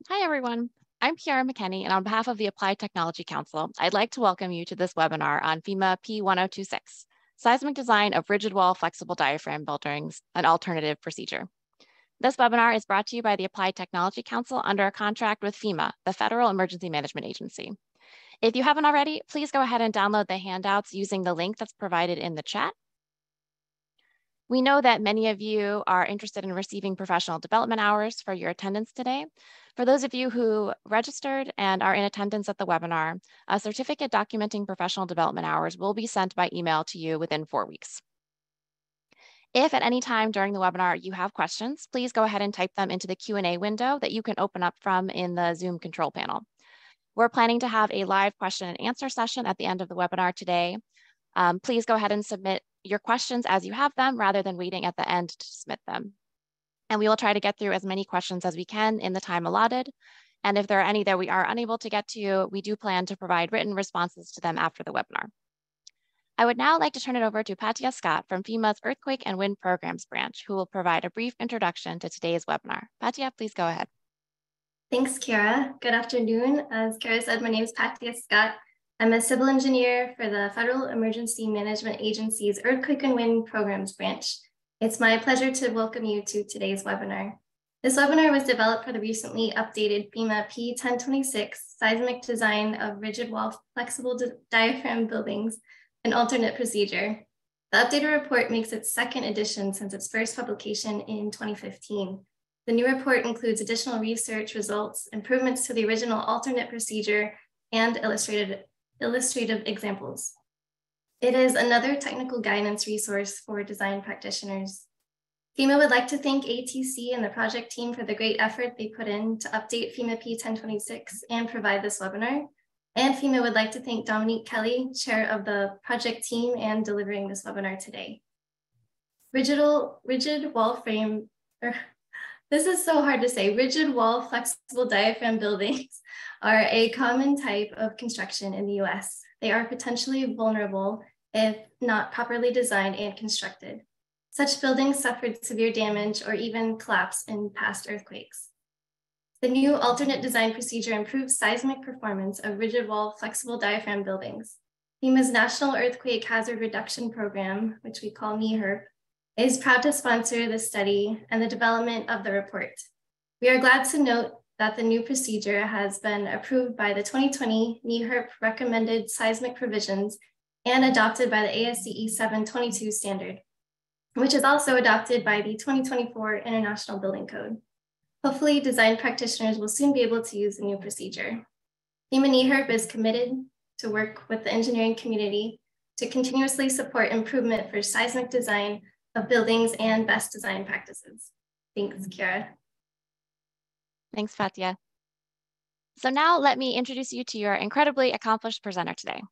Hi, everyone. I'm Kiara McKenney, and on behalf of the Applied Technology Council, I'd like to welcome you to this webinar on FEMA P-1026, Seismic Design of Rigid Wall Flexible Diaphragm Buildings, an Alternative Procedure. This webinar is brought to you by the Applied Technology Council under a contract with FEMA, the Federal Emergency Management Agency. If you haven't already, please go ahead and download the handouts using the link that's provided in the chat. We know that many of you are interested in receiving professional development hours for your attendance today. For those of you who registered and are in attendance at the webinar, a certificate documenting professional development hours will be sent by email to you within 4 weeks. If at any time during the webinar you have questions, please go ahead and type them into the Q&A window that you can open up from in the Zoom control panel. We're planning to have a live question and answer session at the end of the webinar today. Please go ahead and submit your questions as you have them rather than waiting at the end to submit them. And we will try to get through as many questions as we can in the time allotted. And if there are any that we are unable to get to, we do plan to provide written responses to them after the webinar. I would now like to turn it over to Patia Scott from FEMA's Earthquake and Wind Programs branch, who will provide a brief introduction to today's webinar. Patia, please go ahead. Thanks, Kiara. Good afternoon. As Kiara said, my name is Patia Scott. I'm a civil engineer for the Federal Emergency Management Agency's Earthquake and Wind Programs branch. It's my pleasure to welcome you to today's webinar. This webinar was developed for the recently updated FEMA P-1026 Seismic Design of Rigid Wall Flexible Diaphragm Buildings, an Alternate Procedure. The updated report makes its second edition since its first publication in 2015. The new report includes additional research results, improvements to the original alternate procedure, and illustrative examples. It is another technical guidance resource for design practitioners. FEMA would like to thank ATC and the project team for the great effort they put in to update FEMA P-1026 and provide this webinar. And FEMA would like to thank Dominique Kelly, chair of the project team, and delivering this webinar today. Rigid wall frame, this is so hard to say. Rigid wall flexible diaphragm buildings are a common type of construction in the US. They are potentially vulnerable if not properly designed and constructed. Such buildings suffered severe damage or even collapse in past earthquakes. The new alternate design procedure improves seismic performance of rigid wall flexible diaphragm buildings. FEMA's National Earthquake Hazard Reduction Program, which we call NEHRP, is proud to sponsor the study and the development of the report. We are glad to note that the new procedure has been approved by the 2020 NEHRP recommended seismic provisions and adopted by the ASCE 722 standard, which is also adopted by the 2024 International Building Code. Hopefully, design practitioners will soon be able to use the new procedure. FEMA NEHRP is committed to work with the engineering community to continuously support improvement for seismic design of buildings and best design practices. Thanks, Kiara. Thanks, Fatia. So now let me introduce you to your incredibly accomplished presenter today.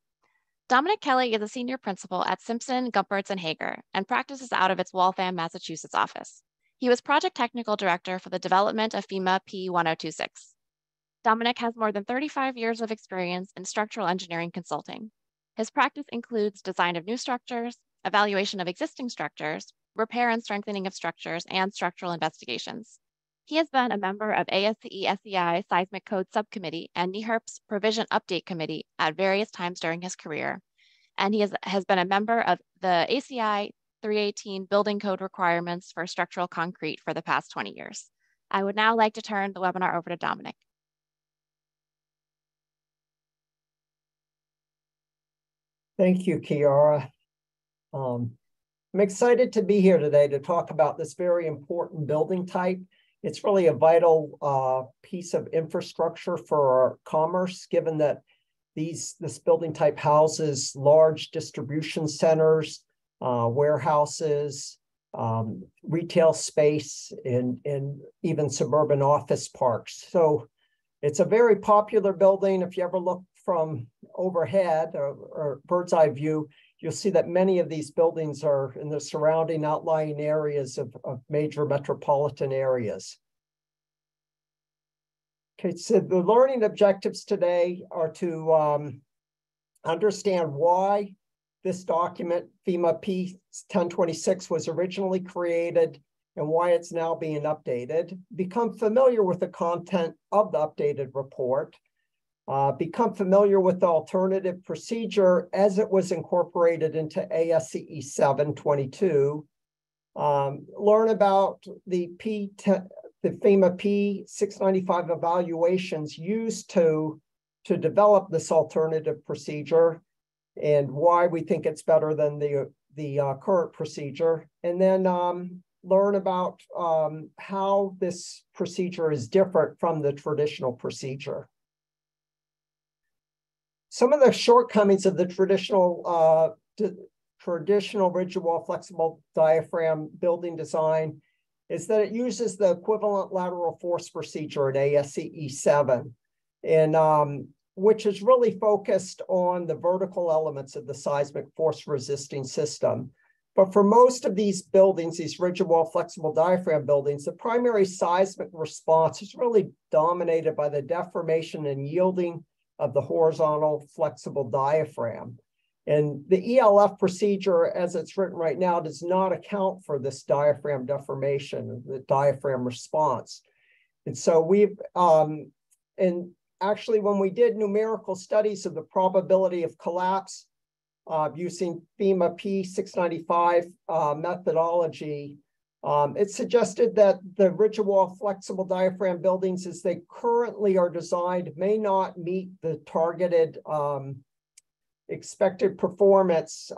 Dominic Kelly is a senior principal at Simpson, Gumpertz, and Hager and practices out of its Waltham, Massachusetts office. He was project technical director for the development of FEMA P-1026. Dominic has more than 35 years of experience in structural engineering consulting. His practice includes design of new structures, evaluation of existing structures, repair and strengthening of structures, and structural investigations. He has been a member of ASCE SEI Seismic Code Subcommittee and NEHRP's Provision Update Committee at various times during his career. And he has been a member of the ACI 318 Building Code requirements for structural concrete for the past 20 years. I would now like to turn the webinar over to Dominic. Thank you, Kiara. I'm excited to be here today to talk about this very important building type. It's really a vital piece of infrastructure for our commerce, given that this building type houses large distribution centers, warehouses, retail space, and even suburban office parks. So it's a very popular building. If you ever look from overhead or bird's eye view, you'll see that many of these buildings are in the surrounding outlying areas of major metropolitan areas. Okay, so the learning objectives today are to understand why this document, FEMA P-1026, was originally created, and why it's now being updated, become familiar with the content of the updated report, become familiar with the alternative procedure as it was incorporated into ASCE 722, learn about the FEMA P-1026 evaluations used to develop this alternative procedure and why we think it's better than the current procedure, and then learn about how this procedure is different from the traditional procedure. Some of the shortcomings of the traditional rigid wall flexible diaphragm building design is that it uses the equivalent lateral force procedure in ASCE 7, and which is really focused on the vertical elements of the seismic force resisting system. But for most of these buildings, these rigid wall flexible diaphragm buildings, the primary seismic response is really dominated by the deformation and yielding of the horizontal flexible diaphragm. And the ELF procedure, as it's written right now, does not account for this diaphragm deformation, the diaphragm response. And so we've, and actually when we did numerical studies of the probability of collapse using FEMA P-1026 methodology, it suggested that the rigid wall flexible diaphragm buildings as they currently are designed may not meet the targeted expected performance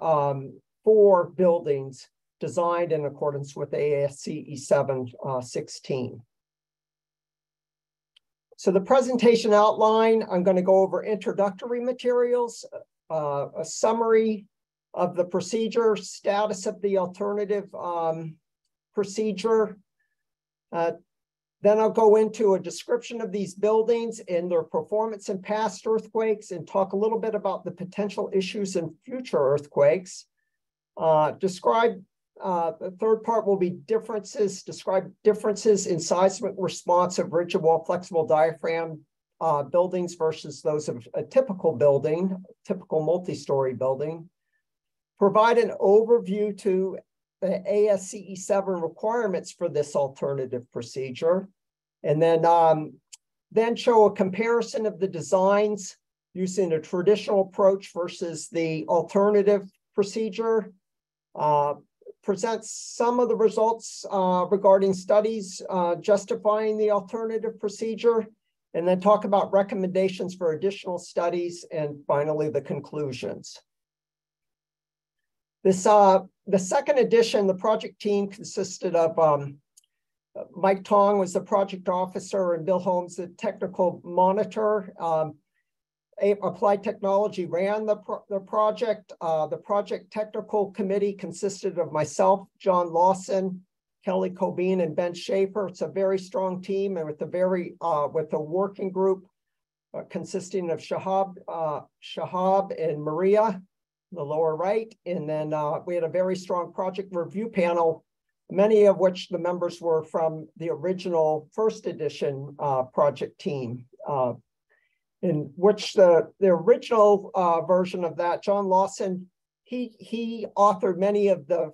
for buildings designed in accordance with ASCE 716. So the presentation outline, I'm going to go over introductory materials, a summary of the procedure, status of the alternative procedure. Then I'll go into a description of these buildings and their performance in past earthquakes and talk a little bit about the potential issues in future earthquakes. The third part will be describe differences in seismic response of rigid wall flexible diaphragm buildings versus those of a typical building, typical multi-story building. Provide an overview to the ASCE 7 requirements for this alternative procedure, and then show a comparison of the designs using a traditional approach versus the alternative procedure. Present some of the results regarding studies justifying the alternative procedure, and then talk about recommendations for additional studies, and finally the conclusions. The second edition, the project team consisted of Mike Tong was the project officer and Bill Holmes, the technical monitor. Applied Technology ran the project. The project technical committee consisted of myself, John Lawson, Kelly Cobean, and Ben Schaefer. It's a very strong team, and with a working group consisting of Shahab and Maria, the lower right. And then we had a very strong project review panel, many of which the members were from the original first edition project team, in which the original version of that, John Lawson, he authored many of the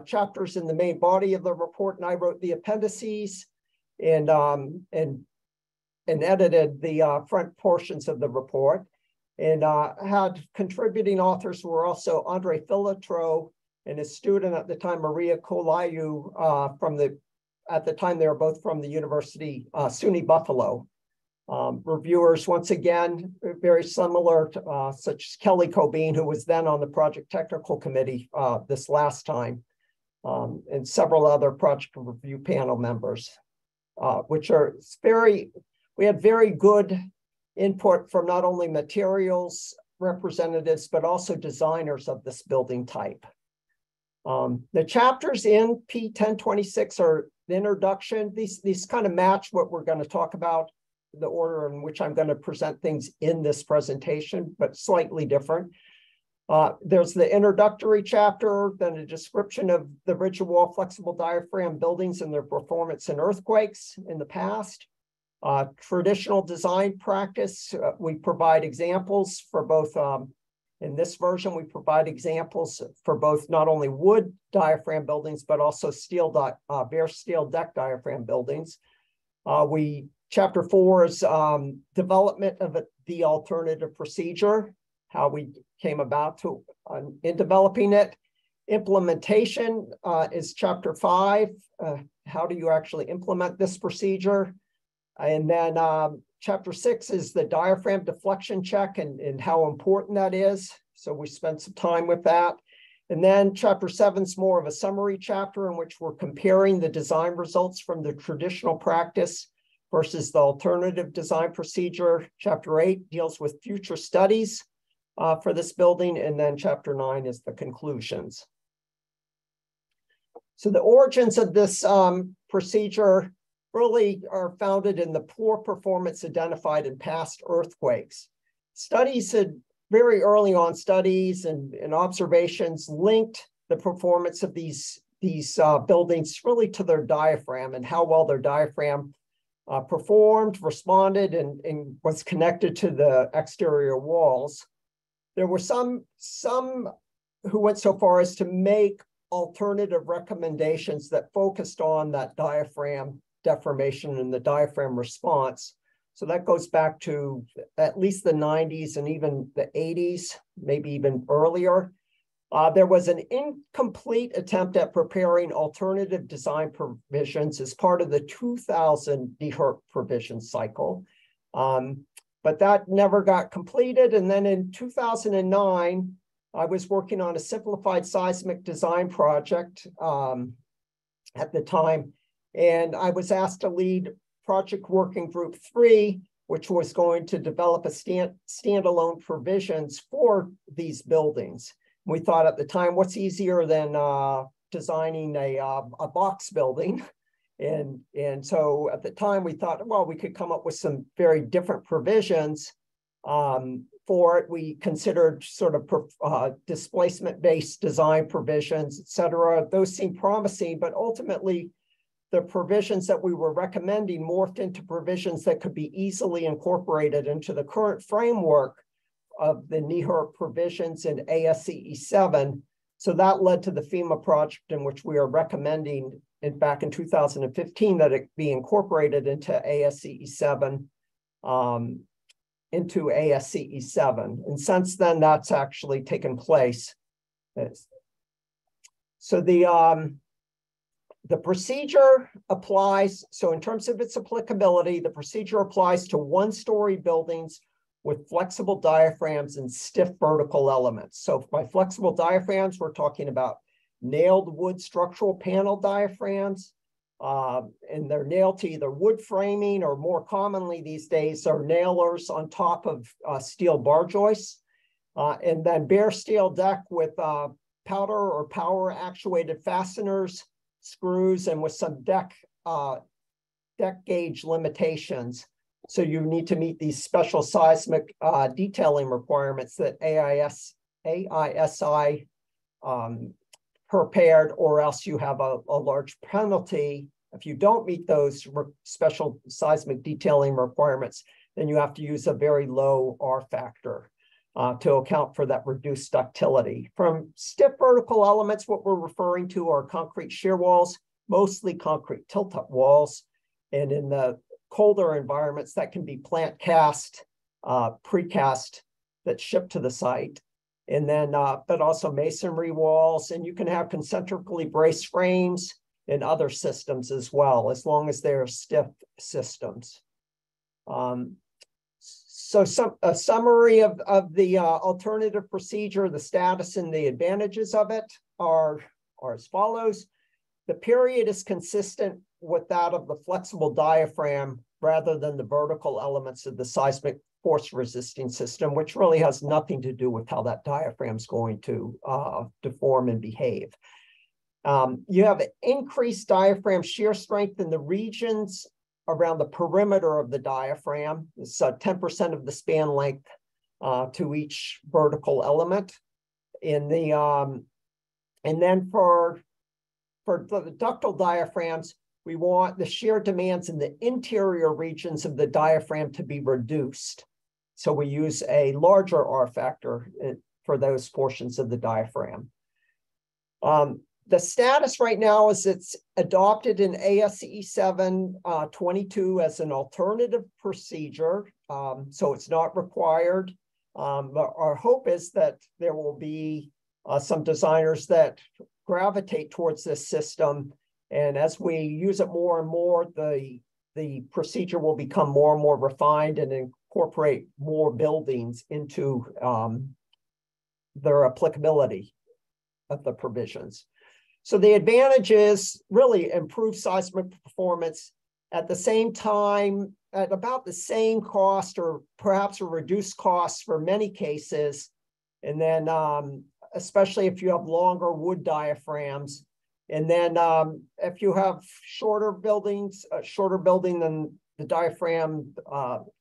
chapters in the main body of the report, and I wrote the appendices and edited the front portions of the report. And had contributing authors who were also Andre Filatro and his student at the time, Maria Kolayu, at the time they were both from the University, SUNY Buffalo. Reviewers, once again, very similar to such as Kelly Cobean, who was then on the project technical committee this last time, and several other project review panel members, we had very good input from not only materials representatives, but also designers of this building type. The chapters in P-1026 are the introduction. These kind of match what we're going to talk about, the order in which I'm going to present things in this presentation, but slightly different. There's the introductory chapter, then a description of the rigid wall flexible diaphragm buildings and their performance in earthquakes in the past. Traditional design practice, we provide examples for both In this version, we provide examples for both not only wood diaphragm buildings, but also bare steel deck diaphragm buildings. Chapter 4 is development of the alternative procedure, how we came about in developing it. Implementation is chapter 5. How do you actually implement this procedure? And then chapter 6 is the diaphragm deflection check and how important that is. So we spent some time with that. And then chapter 7 is more of a summary chapter in which we're comparing the design results from the traditional practice versus the alternative design procedure. Chapter 8 deals with future studies for this building. And then chapter 9 is the conclusions. So the origins of this procedure really are founded in the poor performance identified in past earthquakes. Very early on studies and observations linked the performance of these buildings really to their diaphragm and how well their diaphragm performed, responded, and was connected to the exterior walls. There were some who went so far as to make alternative recommendations that focused on that diaphragm deformation and the diaphragm response. So that goes back to at least the 90s and even the 80s, maybe even earlier. There was an incomplete attempt at preparing alternative design provisions as part of the 2000 DHERP provision cycle, but that never got completed. And then in 2009, I was working on a simplified seismic design project at the time, and I was asked to lead Project Working Group 3, which was going to develop a standalone provisions for these buildings. We thought at the time, what's easier than designing a box building? And so at the time we thought, well, we could come up with some very different provisions for it. We considered sort of displacement-based design provisions, et cetera. Those seemed promising, but ultimately the provisions that we were recommending morphed into provisions that could be easily incorporated into the current framework of the NEHRP provisions in ASCE 7. So that led to the FEMA project in which we are recommending back in 2015 that it be incorporated into ASCE 7, And since then, that's actually taken place. So the procedure applies, so in terms of its applicability, the procedure applies to one-story buildings with flexible diaphragms and stiff vertical elements. So by flexible diaphragms, we're talking about nailed wood structural panel diaphragms, and they're nailed to either wood framing or more commonly these days are nailers on top of steel bar joists. And then bare steel deck with powder or power actuated fasteners, screws, and with some deck gauge limitations. So you need to meet these special seismic detailing requirements that AISI prepared, or else you have a large penalty. If you don't meet those special seismic detailing requirements, then you have to use a very low R factor to account for that reduced ductility. From stiff vertical elements, what we're referring to are concrete shear walls, mostly concrete tilt-up walls. And in the colder environments, that can be plant cast, precast that's shipped to the site. And then, but also masonry walls, and you can have concentrically braced frames and other systems as well, as long as they're stiff systems. So a summary of the alternative procedure, the status and the advantages of it are as follows. The period is consistent with that of the flexible diaphragm rather than the vertical elements of the seismic force resisting system, which really has nothing to do with how that diaphragm is going to deform and behave. You have increased diaphragm shear strength in the regions around the perimeter of the diaphragm. It's 10% of the span length to each vertical element. And then for the ductile diaphragms, we want the shear demands in the interior regions of the diaphragm to be reduced. So we use a larger R factor for those portions of the diaphragm. The status right now is it's adopted in ASCE 722 as an alternative procedure, so it's not required. But our hope is that there will be some designers that gravitate towards this system, and as we use it more and more, the procedure will become more and more refined and incorporate more buildings into their applicability of the provisions. So the advantage is really improved seismic performance at the same time, at about the same cost or perhaps a reduced cost for many cases. And then especially if you have longer wood diaphragms. And then if you have shorter buildings, shorter building, then the diaphragm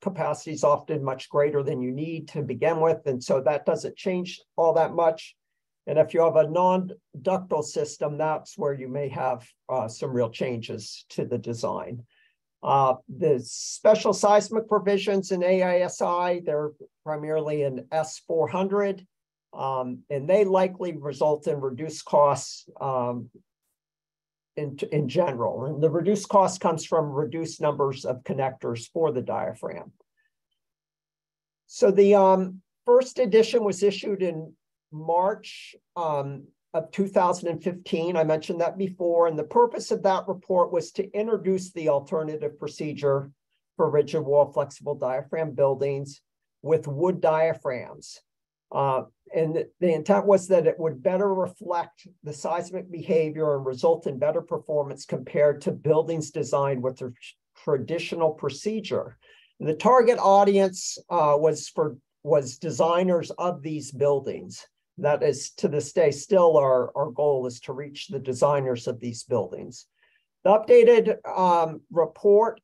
capacity is often much greater than you need to begin with. And so that doesn't change all that much. And if you have a non-ductile system, that's where you may have some real changes to the design. The special seismic provisions in ASCE, they're primarily in S400, and they likely result in reduced costs in general. And the reduced cost comes from reduced numbers of connectors for the diaphragm. So the first edition was issued in March of 2015. I mentioned that before, and the purpose of that report was to introduce the alternative procedure for rigid wall flexible diaphragm buildings with wood diaphragms. And the intent was that it would better reflect the seismic behavior and result in better performance compared to buildings designed with the traditional procedure. And the target audience was designers of these buildings. That is, to this day, still our goal is to reach the designers of these buildings. The updated report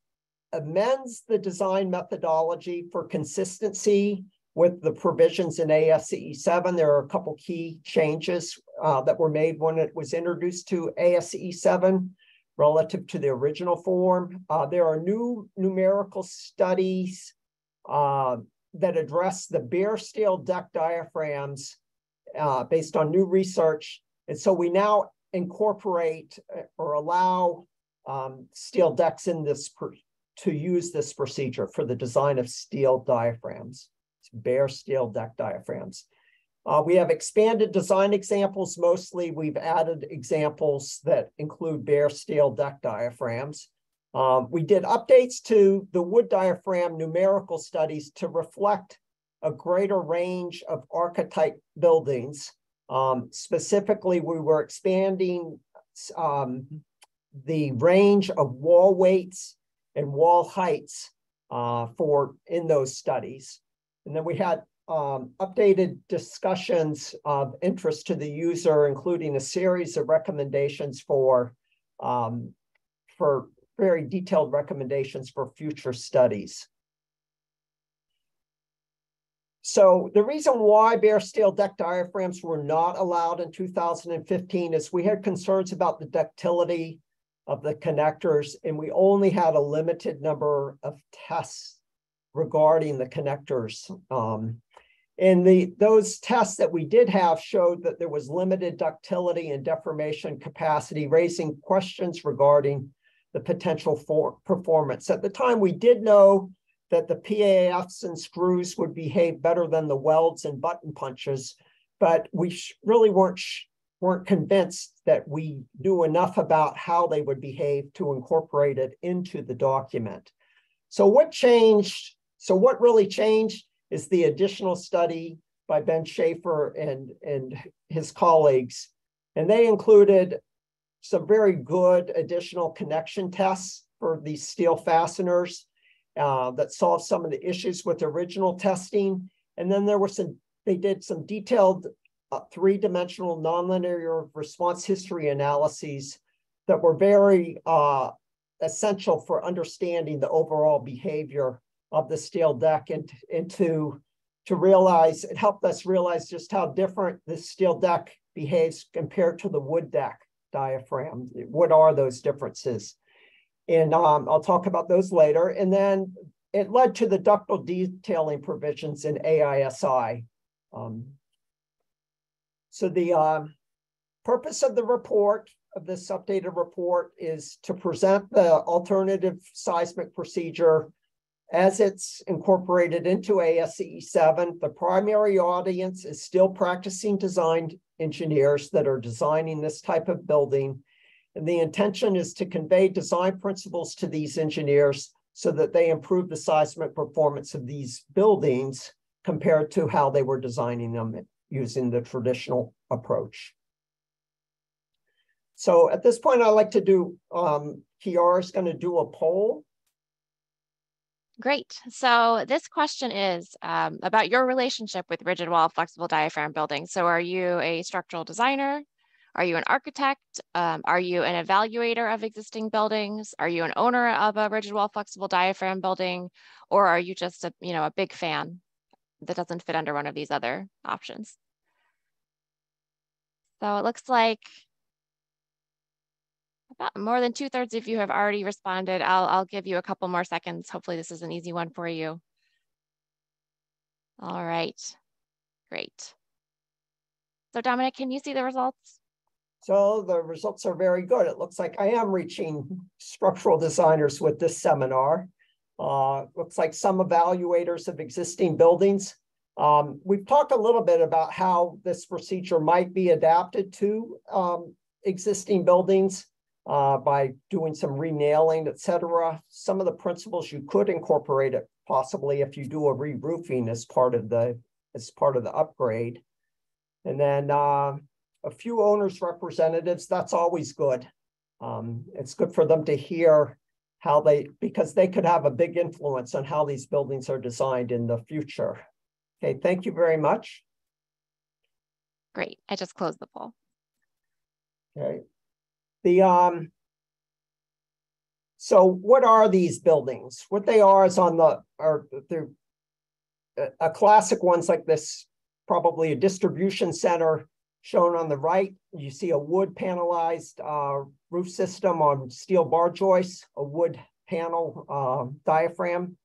amends the design methodology for consistency with the provisions in ASCE 7. There are a couple key changes that were made when it was introduced to ASCE 7 relative to the original form. There are new numerical studies that address the bare steel deck diaphragms based on new research. And so we now incorporate or allow steel decks in this to use this procedure for the design of steel diaphragms. It's bare steel deck diaphragms. We have expanded design examples. Mostly we've added examples that include bare steel deck diaphragms. We did updates to the wood diaphragm numerical studies to reflect a greater range of archetype buildings. Specifically, we were expanding the range of wall weights and wall heights in those studies. And then we had updated discussions of interest to the user, including a series of recommendations for very detailed recommendations for future studies. So the reason why bare steel deck diaphragms were not allowed in 2015 is we had concerns about the ductility of the connectors, and we only had a limited number of tests regarding the connectors. And those tests that we did have showed that there was limited ductility and deformation capacity, raising questions regarding the potential for performance. At the time, we did know that the PAFs and screws would behave better than the welds and button punches, but we really weren't convinced that we knew enough about how they would behave to incorporate it into the document. So what changed? So what really changed is the additional study by Ben Schaefer and his colleagues. And they included some very good additional connection tests for these steel fasteners that solved some of the issues with the original testing. And then they did some detailed three-dimensional nonlinear response history analyses that were very essential for understanding the overall behavior of the steel deck, and to realize, it helped us realize just how different the steel deck behaves compared to the wood deck diaphragm. What are those differences? And I'll talk about those later. And then it led to the ductile detailing provisions in ASCE. So the purpose of the report, of this updated report, is to present the alternative seismic procedure as it's incorporated into ASCE 7. The primary audience is still practicing design engineers that are designing this type of building. And the intention is to convey design principles to these engineers so that they improve the seismic performance of these buildings compared to how they were designing them using the traditional approach. So at this point, I'd like to do, Kiara is going to do a poll. Great. So this question is about your relationship with rigid wall flexible diaphragm buildings. So are you a structural designer? Are you an architect? Are you an evaluator of existing buildings? Are you an owner of a rigid wall flexible diaphragm building? Or are you just a big fan that doesn't fit under one of these other options? So it looks like about more than 2/3 of you have already responded. I'll give you a couple more seconds. Hopefully this is an easy one for you. All right, great. So Dominic, can you see the results? So the results are very good. It looks like I am reaching structural designers with this seminar. Looks like some evaluators of existing buildings. We've talked a little bit about how this procedure might be adapted to existing buildings by doing some renailing, et cetera. Some of the principles you could incorporate it possibly if you do a re-roofing as part of the upgrade. And then a few owners' representatives, that's always good. It's good for them to hear how because they could have a big influence on how these buildings are designed in the future. Okay, thank you very much. Great, I just closed the poll. Okay. So what are these buildings? What they are is they're a classic ones like this, probably a distribution center shown on the right. You see a wood panelized roof system on steel bar joists, a wood panel diaphragm.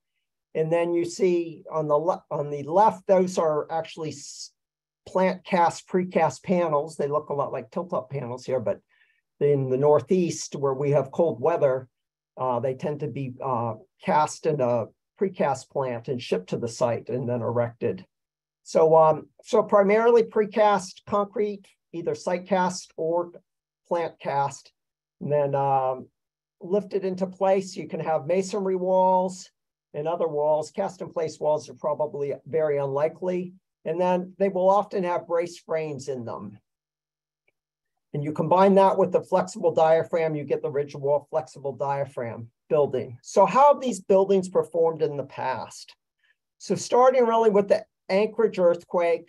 And then you see on the left, those are actually plant cast, precast panels. They look a lot like tilt-up panels here, but in the Northeast where we have cold weather, they tend to be cast in a precast plant and shipped to the site and then erected. So, so primarily precast concrete, either site cast or plant cast, and then lifted into place. You can have masonry walls and other walls. Cast in place walls are probably very unlikely. And then they will often have brace frames in them. And you combine that with the flexible diaphragm, you get the rigid wall flexible diaphragm building. So how have these buildings performed in the past? So starting really with the Anchorage earthquake,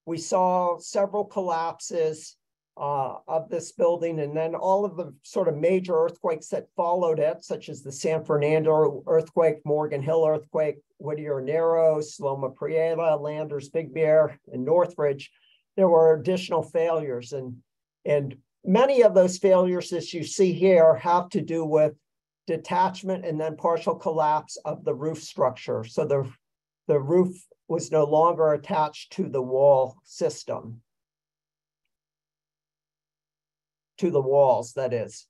we saw several collapses of this building, and then all of the sort of major earthquakes that followed it, such as the San Fernando earthquake, Morgan Hill earthquake, Whittier Narrows, Loma Prieta, Landers, Big Bear, and Northridge. There were additional failures, and many of those failures, as you see here, have to do with detachment and then partial collapse of the roof structure. So the roof was no longer attached to the wall system, to the walls, that is.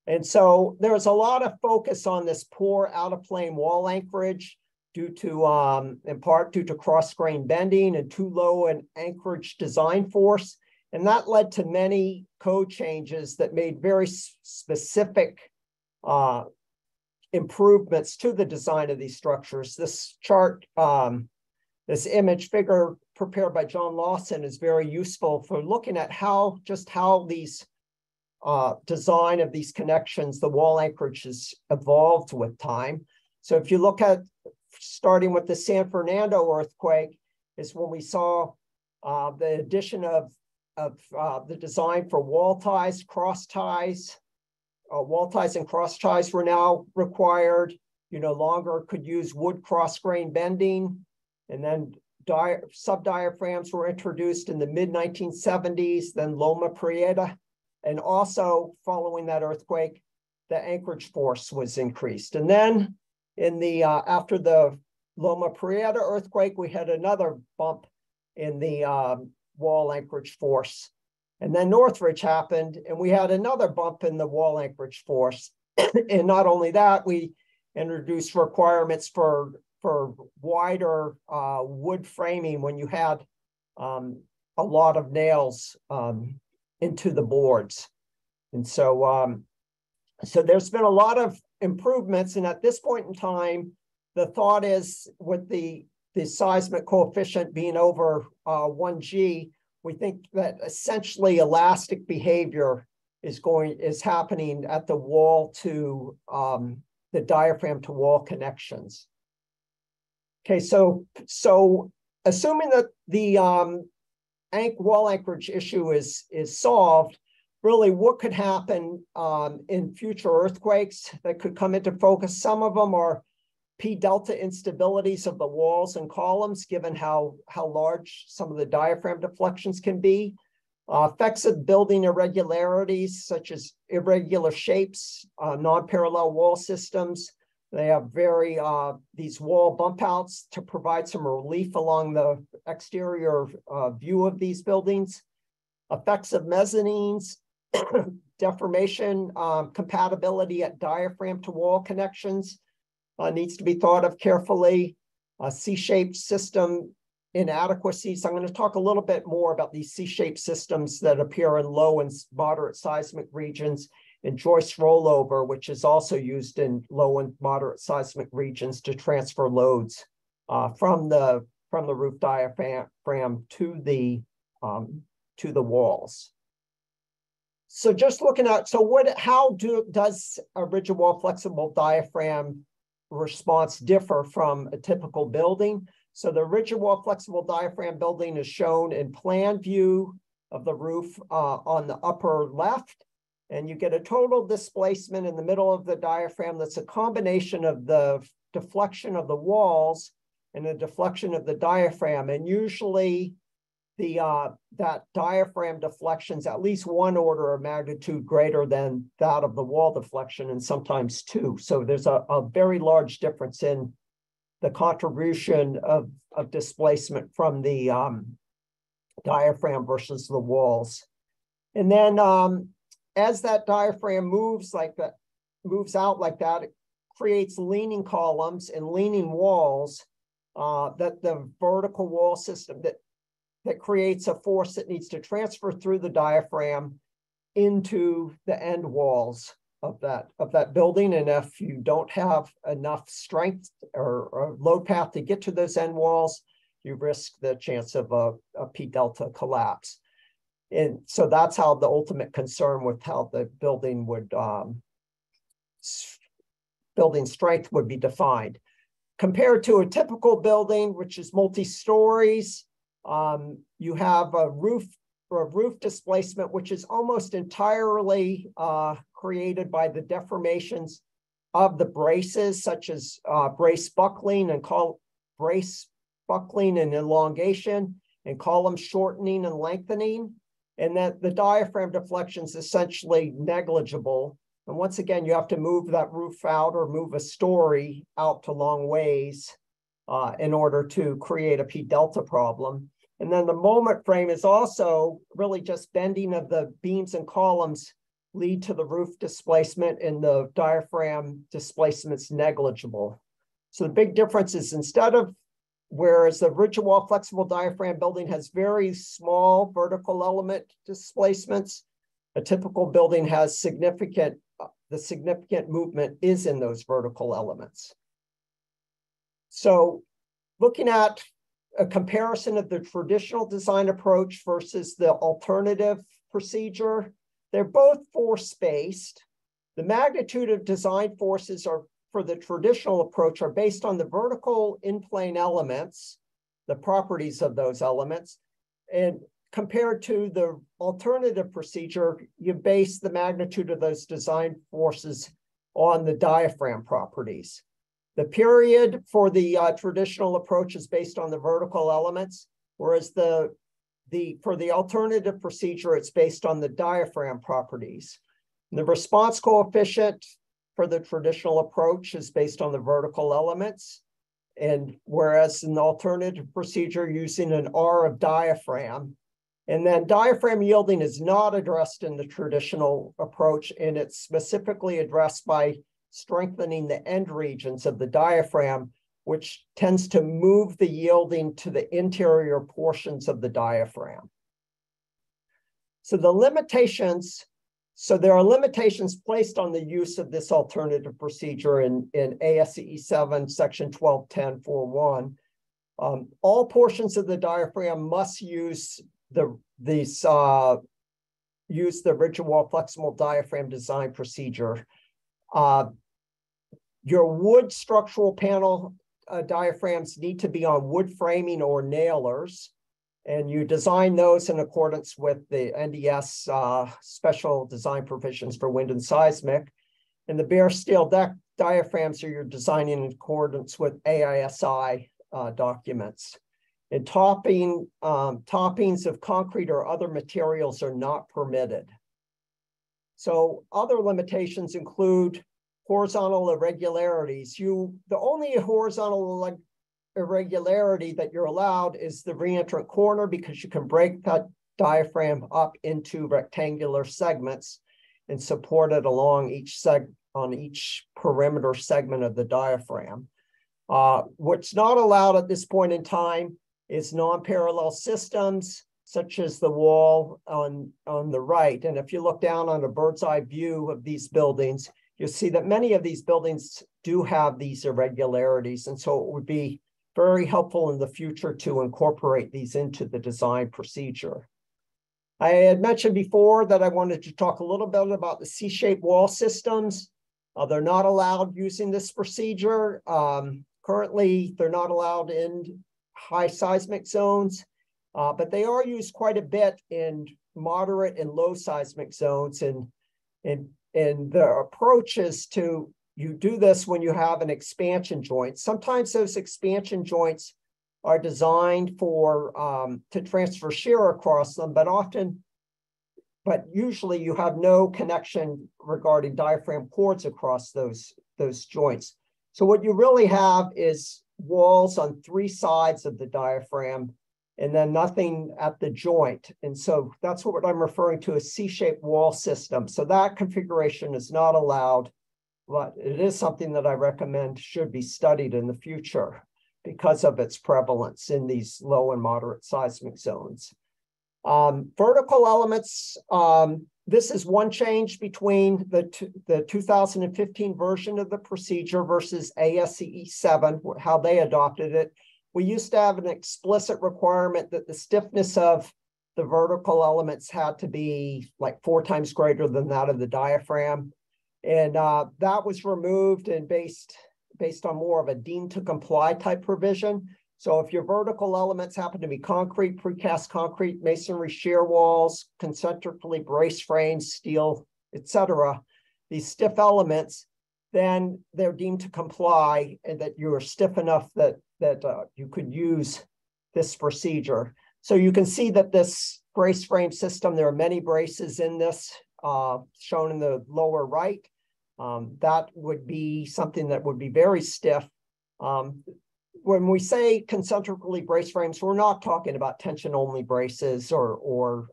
And so there's a lot of focus on this poor out-of-plane wall anchorage due to, in part due to cross-grain bending and too low an anchorage design force. And that led to many code changes that made very specific improvements to the design of these structures. This chart, this image figure prepared by John Lawson is very useful for looking at how these design of these connections, the wall anchorage has evolved with time. So if you look at starting with the San Fernando earthquake, is when we saw the addition of the design for wall ties, cross ties. Wall ties and cross ties were now required. You no longer could use wood cross grain bending. And then sub-diaphragms were introduced in the mid-1970s, then Loma Prieta. And also following that earthquake, the anchorage force was increased. And then in the after the Loma Prieta earthquake, we had another bump in the wall anchorage force. And then Northridge happened, and we had another bump in the wall anchorage force. And not only that, we introduced requirements for wider wood framing when you had a lot of nails into the boards. And so, so there's been a lot of improvements. And at this point in time, the thought is with the seismic coefficient being over 1G, we think that essentially elastic behavior is happening at the wall to the diaphragm to wall connections. Okay, so assuming that the wall anchorage issue is solved, really what could happen in future earthquakes that could come into focus? Some of them are P delta instabilities of the walls and columns, given how large some of the diaphragm deflections can be. Effects of building irregularities, such as irregular shapes, non-parallel wall systems. They have these wall bump outs to provide some relief along the exterior view of these buildings. Effects of mezzanines, deformation, compatibility at diaphragm to wall connections needs to be thought of carefully. C-shaped system inadequacies. I'm going to talk a little bit more about these C-shaped systems that appear in low and moderate seismic regions, and joist rollover, which is also used in low and moderate seismic regions to transfer loads from the roof diaphragm to the walls. So just looking at, how does a rigid wall flexible diaphragm response differ from a typical building? So the rigid wall flexible diaphragm building is shown in plan view of the roof on the upper left. And you get a total displacement in the middle of the diaphragm that's a combination of the deflection of the walls and the deflection of the diaphragm. And usually that diaphragm deflection is at least one order of magnitude greater than that of the wall deflection, and sometimes two. So there's a very large difference in the contribution of displacement from the diaphragm versus the walls. And then as that diaphragm moves out like that, it creates leaning columns and leaning walls that the vertical wall system that creates a force that needs to transfer through the diaphragm into the end walls of that building. And if you don't have enough strength or load path to get to those end walls, you risk the chance of a P delta collapse. And so that's how the ultimate concern with how the building would building strength would be defined. Compared to a typical building, which is multi-stories, you have a roof displacement, which is almost entirely created by the deformations of the braces, such as brace buckling and elongation, and column shortening and lengthening, and that the diaphragm deflection is essentially negligible. And once again, you have to move that roof out or move a story out to long ways in order to create a P delta problem. And then the moment frame is also really just bending of the beams and columns lead to the roof displacement, and the diaphragm displacement's negligible. So the big difference is whereas the rigid wall flexible diaphragm building has very small vertical element displacements, a typical building has the significant movement is in those vertical elements. So looking at a comparison of the traditional design approach versus the alternative procedure, they're both force-based. The magnitude of design forces for the traditional approach are based on the vertical in-plane elements, the properties of those elements, and compared to the alternative procedure, you base the magnitude of those design forces on the diaphragm properties. The period for the traditional approach is based on the vertical elements, whereas for the alternative procedure, it's based on the diaphragm properties. And the response coefficient for the traditional approach is based on the vertical elements, and whereas in the alternative procedure, using an R of diaphragm, And then diaphragm yielding is not addressed in the traditional approach, and it's specifically addressed by strengthening the end regions of the diaphragm, which tends to move the yielding to the interior portions of the diaphragm. So there are limitations placed on the use of this alternative procedure in ASCE 7, section 1210.4.1. All portions of the diaphragm must use the rigid wall flexible diaphragm design procedure. Your wood structural panel diaphragms need to be on wood framing or nailers, and you design those in accordance with the NDS special design provisions for wind and seismic. And the bare steel diaphragms are you're designing in accordance with AISI documents. And toppings of concrete or other materials are not permitted. So other limitations include horizontal irregularities. The only horizontal irregularity that you're allowed is the reentrant corner, because you can break that diaphragm up into rectangular segments and support it along each perimeter segment of the diaphragm. What's not allowed at this point in time is non-parallel systems, such as the wall on the right. And if you look down on a bird's eye view of these buildings, you'll see that many of these buildings do have these irregularities. And so it would be very helpful in the future to incorporate these into the design procedure. I had mentioned before that I wanted to talk a little bit about the C-shaped wall systems. They're not allowed using this procedure. Currently, they're not allowed in high seismic zones, but they are used quite a bit in moderate and low seismic zones. And the approach is you do this when you have an expansion joint. Sometimes those expansion joints are designed to transfer shear across them, but usually you have no connection regarding diaphragm chords across those joints. So what you really have is walls on three sides of the diaphragm and then nothing at the joint. And so that's what I'm referring to as C-shaped wall system. So that configuration is not allowed, but it is something that I recommend should be studied in the future because of its prevalence in these low and moderate seismic zones. Vertical elements, this is one change between the 2015 version of the procedure versus ASCE 7, how they adopted it. We used to have an explicit requirement that the stiffness of the vertical elements had to be like 4 times greater than that of the diaphragm. And that was removed and based on more of a deemed to comply type provision. So if your vertical elements happen to be concrete, precast concrete, masonry shear walls, concentrically braced frames, steel, etc., these stiff elements, then they're deemed to comply and that you are stiff enough that you could use this procedure. So you can see that this brace frame system, there are many braces in this, shown in the lower right. That would be something that would be very stiff. When we say concentrically braced frames, we're not talking about tension-only braces or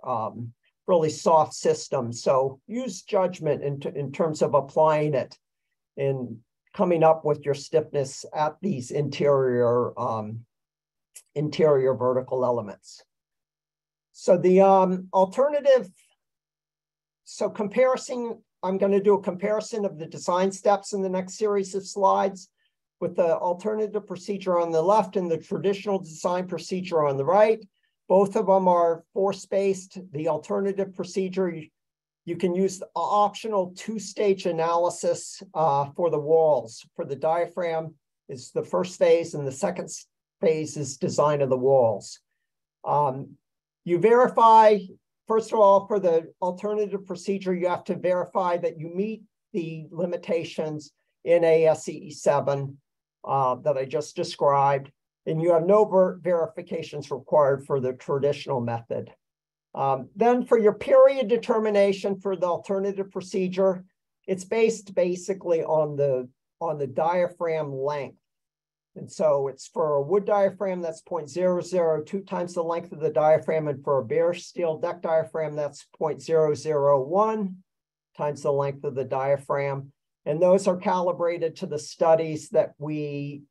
really soft systems. So use judgment in terms of applying it and coming up with your stiffness at these interior vertical elements. So the alternative, so comparison, I'm going to do a comparison of the design steps in the next series of slides with the alternative procedure on the left and the traditional design procedure on the right. Both of them are force-based. The alternative procedure, you can use the optional 2-stage analysis for the walls. For the diaphragm is the first phase, and the second phase is design of the walls. You verify, first of all, for the alternative procedure, you have to verify that you meet the limitations in ASCE 7 that I just described, and you have no verifications required for the traditional method. Then for your period determination for the alternative procedure, it's based basically on the diaphragm length. And so it's for a wood diaphragm, that's 0.002 times the length of the diaphragm. And for a bare steel deck diaphragm, that's 0.001 times the length of the diaphragm. And those are calibrated to the studies that we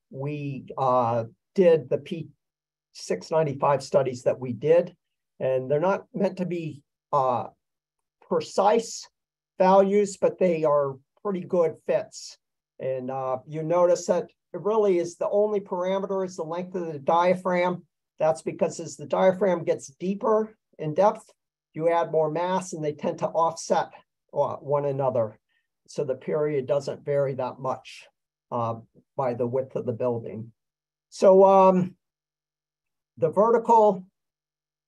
did, the P-695 studies that we did. And they're not meant to be precise values, but they are pretty good fits. And you notice that it really is the only parameter is the length of the diaphragm. That's because as the diaphragm gets deeper in depth, you add more mass and they tend to offset one another. So the period doesn't vary that much by the width of the building. So the vertical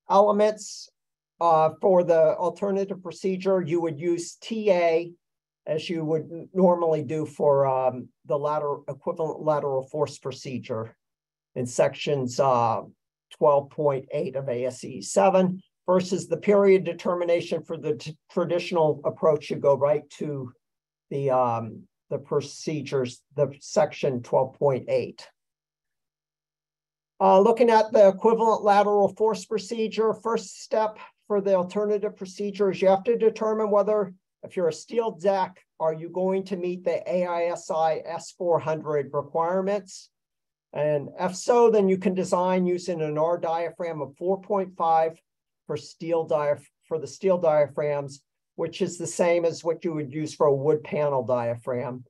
elements for the alternative procedure, you would use TA as you would normally do for the equivalent lateral force procedure in sections 12.8 of ASCE 7 versus the period determination for the traditional approach. You go right to the procedures, the section 12.8. Looking at the equivalent lateral force procedure, first step for the alternative procedure is you have to determine whether, if you're a steel deck, are you going to meet the ASCE S400 requirements? And if so, then you can design using an R diaphragm of 4.5 for the steel diaphragms, which is the same as what you would use for a wood panel diaphragm.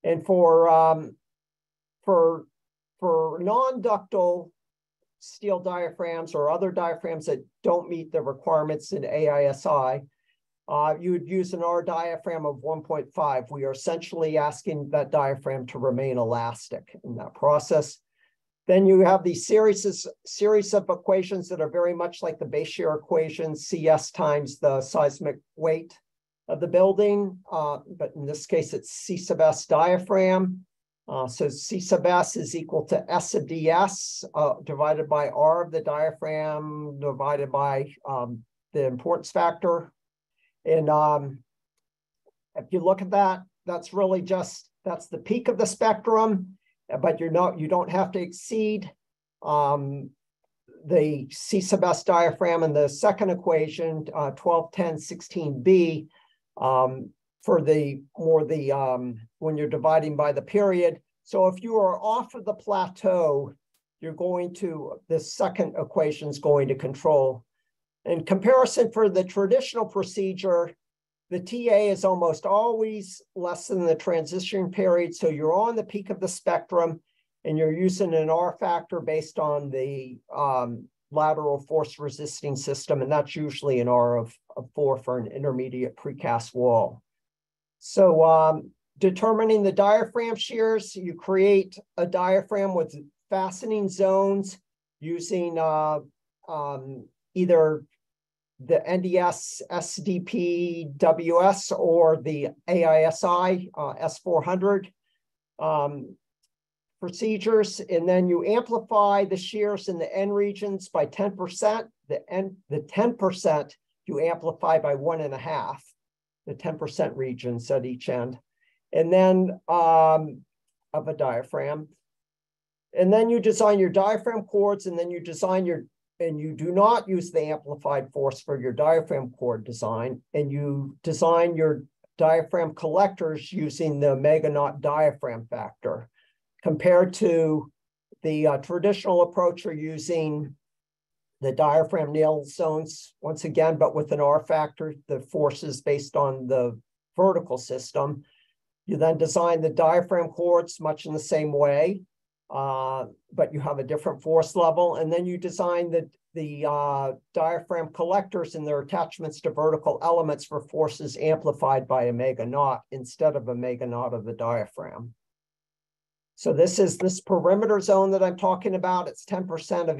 And for non-ductile steel diaphragms or other diaphragms that don't meet the requirements in ASCE, you would use an R diaphragm of 1.5. We are essentially asking that diaphragm to remain elastic in that process. Then you have these series of equations that are very much like the base shear equation, CS times the seismic weight of the building, but in this case, it's C sub S diaphragm. So C sub S is equal to S sub ds divided by R of the diaphragm divided by the importance factor. And if you look at that, that's really just, that's the peak of the spectrum, but you don't have to exceed the C sub S diaphragm in the second equation, 121016b, for when you're dividing by the period. So if you are off of the plateau, the second equation is going to control. In comparison for the traditional procedure, the TA is almost always less than the transition period. So you're on the peak of the spectrum and you're using an R factor based on the lateral force resisting system. And that's usually an R of 4 for an intermediate precast wall. So determining the diaphragm shears, you create a diaphragm with fastening zones using either the NDS SDP WS or the ASCE S400 procedures. And then you amplify the shears in the end regions by 10%. The 10% you amplify by 1.5, the 10% regions at each end. And then of a diaphragm. And then you design your diaphragm chords, and then you design and you do not use the amplified force for your diaphragm chord design, and you design your diaphragm collectors using the omega naught diaphragm factor, compared to the traditional approach of using the diaphragm nail zones, once again, but with an R factor, the forces based on the vertical system. You then design the diaphragm chords much in the same way, but you have a different force level. And then you design the diaphragm collectors and their attachments to vertical elements for forces amplified by omega naught instead of omega naught of the diaphragm. So this is this perimeter zone that I'm talking about. It's 10% of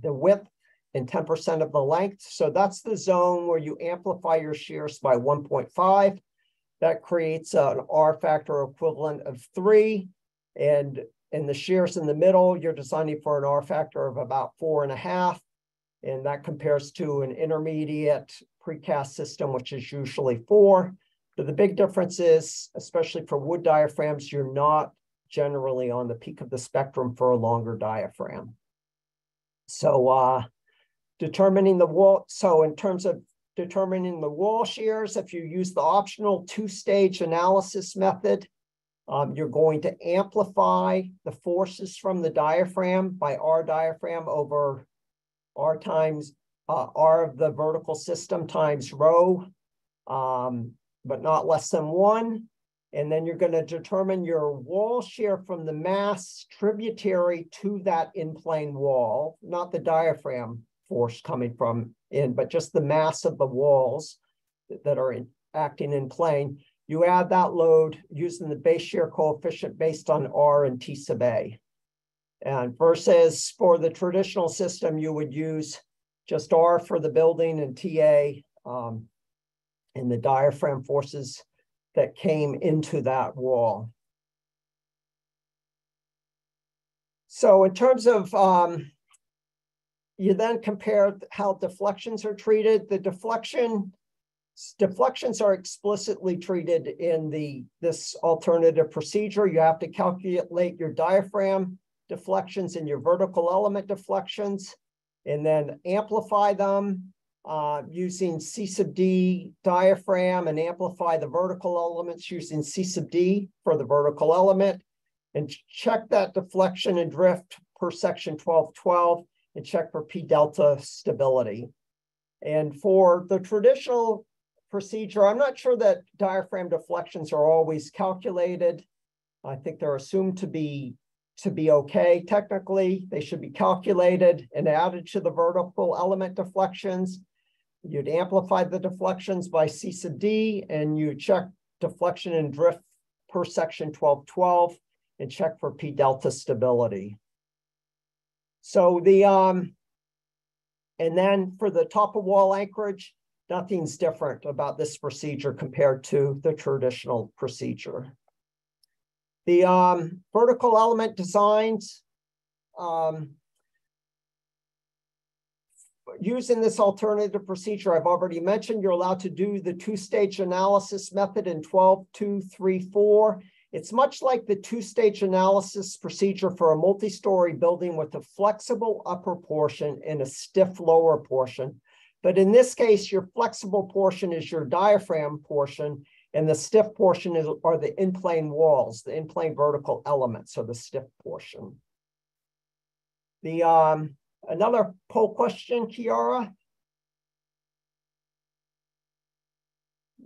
the width and 10% of the length. So that's the zone where you amplify your shears by 1.5. That creates an R factor equivalent of 3. And in the shears in the middle, you're designing for an R factor of about 4.5. And that compares to an intermediate precast system, which is usually 4. But the big difference is, especially for wood diaphragms, you're not generally on the peak of the spectrum for a longer diaphragm. So determining the wall, so in terms of determining the wall shears, if you use the optional two-stage analysis method, you're going to amplify the forces from the diaphragm by R diaphragm over R times R of the vertical system times rho, but not less than 1. And then you're going to determine your wall shear from the mass tributary to that in-plane wall, not the diaphragm force coming from in, but just the mass of the walls that are acting in plane. You add that load using the base shear coefficient based on R and T sub A. And versus for the traditional system, you would use just R for the building and TA and the diaphragm forces that came into that wall. So in terms of, you then compare how deflections are treated. The deflections are explicitly treated in this alternative procedure. You have to calculate your diaphragm deflections and your vertical element deflections, and then amplify them using C sub D diaphragm, and amplify the vertical elements using C sub D for the vertical element, and check that deflection and drift per section 1212, and check for P delta stability. And for the traditional procedure, I'm not sure that diaphragm deflections are always calculated. I think they're assumed to be okay. Technically, they should be calculated and added to the vertical element deflections. You'd amplify the deflections by C sub D, and you check deflection and drift per section 1212, and check for P delta stability. So and then for the top of wall anchorage, nothing's different about this procedure compared to the traditional procedure. The vertical element designs, using this alternative procedure I've already mentioned, you're allowed to do the two-stage analysis method in 12.2.3.4. It's much like the two-stage analysis procedure for a multi-story building with a flexible upper portion and a stiff lower portion. But in this case, your flexible portion is your diaphragm portion, and the stiff portion are the in-plane walls, the in-plane vertical elements, so the stiff portion. Another poll question, Kiara?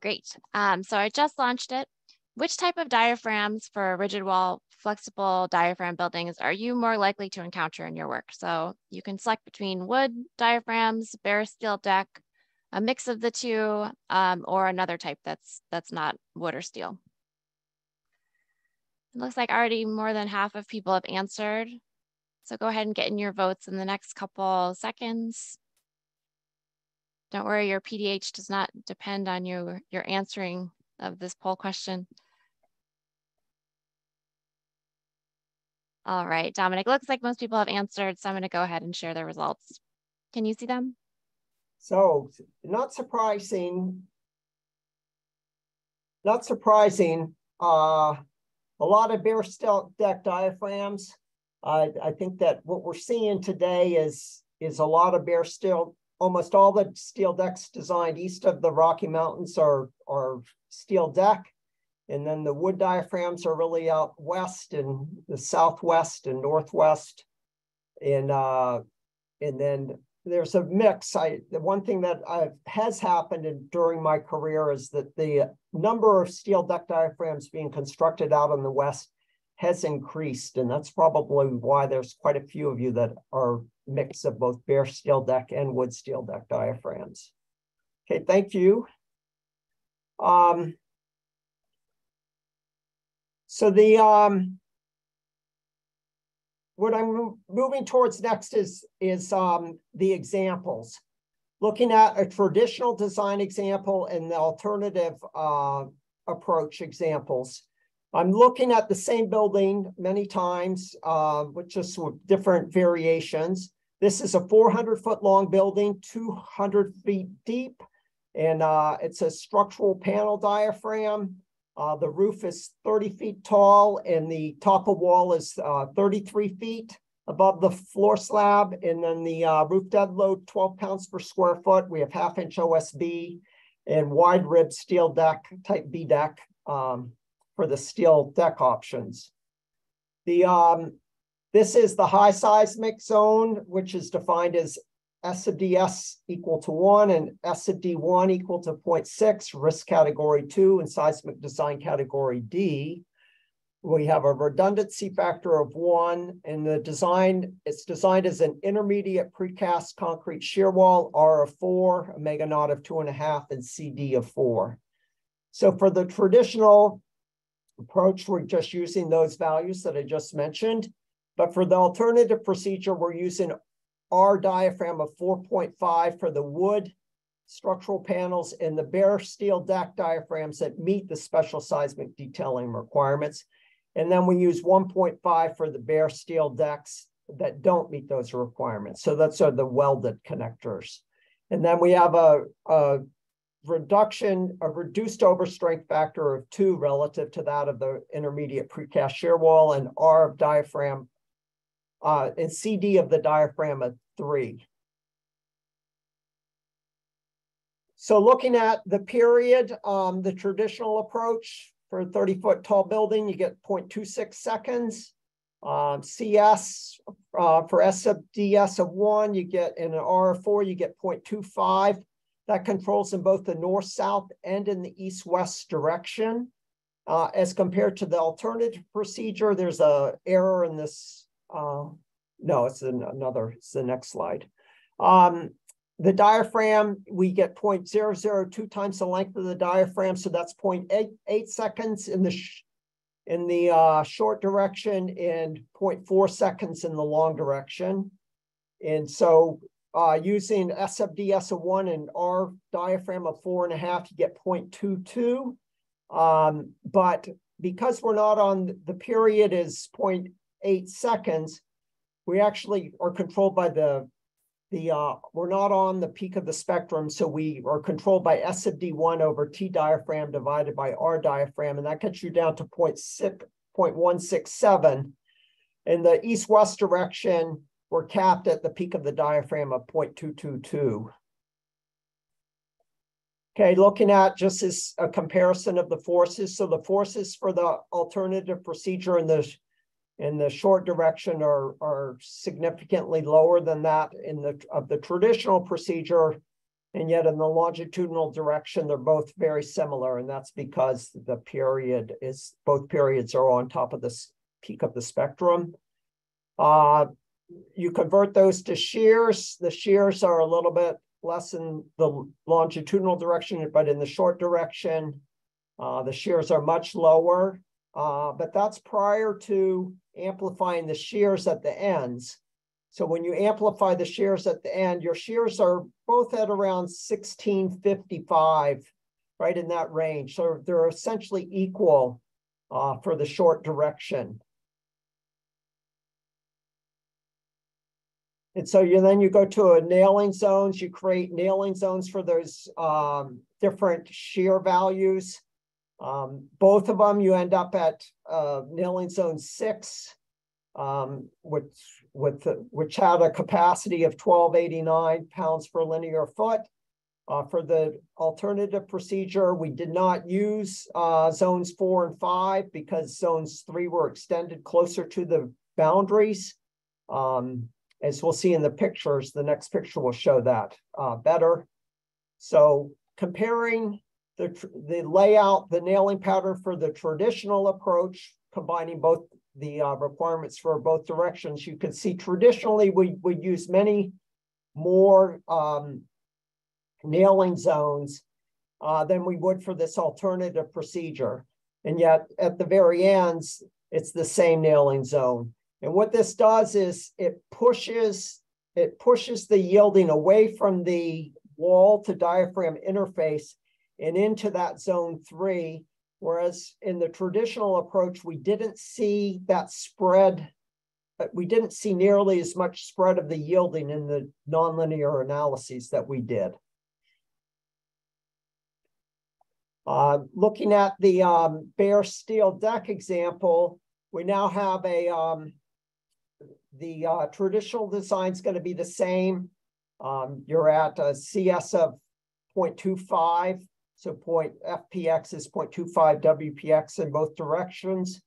Great. So I just launched it. Which type of diaphragms for rigid wall flexible diaphragm buildings are you more likely to encounter in your work? So you can select between wood diaphragms, bare steel deck, a mix of the two, or another type that's not wood or steel. It looks like already more than half of people have answered. So go ahead and get in your votes in the next couple seconds. Don't worry, your PDH does not depend on your answering of this poll question. All right, Dominic, looks like most people have answered, so I'm gonna go ahead and share their results. Can you see them? So not surprising, a lot of bare steel deck diaphragms. I think that what we're seeing today is a lot of bare steel. Almost all the steel decks designed east of the Rocky Mountains are steel deck. And then the wood diaphragms are really out west and the southwest and northwest. And then there's a mix. The one thing that has happened during my career is that the number of steel deck diaphragms being constructed out in the west has increased. And that's probably why there's quite a few of you that are mix of both bare steel deck and wood steel deck diaphragms. Okay, thank you. So what I'm moving towards next is the examples. Looking at a traditional design example and the alternative approach examples. I'm looking at the same building many times, with just different variations. This is a 400-foot long building, 200 feet deep, and it's a structural panel diaphragm. The roof is 30 feet tall and the top of wall is 33 feet above the floor slab. And then the roof dead load, 12 pounds per square foot. We have 1/2 inch OSB and wide rib steel deck, type B deck for the steel deck options. This is the high seismic zone, which is defined as S sub DS equal to 1 and S sub D1 equal to 0.6, risk category 2 and seismic design category D. We have a redundancy factor of 1 and the design, it's designed as an intermediate precast concrete shear wall, R of 4, omega naught of 2.5 and CD of 4. So for the traditional approach, we're just using those values that I just mentioned. But for the alternative procedure, we're using R diaphragm of 4.5 for the wood structural panels and the bare steel deck diaphragms that meet the special seismic detailing requirements. And then we use 1.5 for the bare steel decks that don't meet those requirements. So that's the welded connectors. And then we have a reduced overstrength factor of 2 relative to that of the intermediate precast shear wall, and R of diaphragm and CD of the diaphragm at 3. So looking at the period, the traditional approach for a 30-foot tall building, you get 0.26 seconds. CS for S sub DS of 1, you get in an R of 4, you get 0.25. That controls in both the north-south and in the east-west direction. As compared to the alternative procedure, there's an error in this. No, it's it's the next slide. The diaphragm, we get 0.002 times the length of the diaphragm, so that's 0.8 seconds in the short direction and 0.4 seconds in the long direction. And so using S sub DS of 1 and R diaphragm of 4.5, you get 0.22. But because we're not on, the period is 0.8 seconds, we actually are controlled by we're not on the peak of the spectrum, so we are controlled by S sub D1 over T diaphragm divided by R diaphragm, and that gets you down to 0.167. In the east-west direction, we're capped at the peak of the diaphragm of 0.222. Okay, looking at just as a comparison of the forces. So the forces for the alternative procedure in the short direction are significantly lower than that of the traditional procedure, and yet in the longitudinal direction, they're both very similar, and that's because both periods are on top of this peak of the spectrum. You convert those to shears. The shears are a little bit less in the longitudinal direction, but in the short direction, the shears are much lower. But that's prior to amplifying the shears at the ends. So when you amplify the shears at the end, your shears are both at around 1655, right in that range. So they're essentially equal for the short direction. And so then you go to a nailing zones, you create nailing zones for those different shear values. Both of them, you end up at nailing zone 6, which had a capacity of 1289 pounds per linear foot. For the alternative procedure, we did not use zones 4 and 5 because zones 3 were extended closer to the boundaries. As we'll see in the pictures, the next picture will show that better. So comparing the layout, the nailing pattern for the traditional approach, combining both the requirements for both directions, you can see traditionally we would use many more nailing zones than we would for this alternative procedure. And yet at the very ends, it's the same nailing zone. And what this does is it pushes the yielding away from the wall to diaphragm interface and into that zone 3, whereas in the traditional approach, we didn't see that spread. We didn't see nearly as much spread of the yielding in the nonlinear analyses that we did. Looking at the bare steel deck example, we now have the traditional design is going to be the same. You're at a CS of 0.25, so FPX is 0.25 WPX in both directions.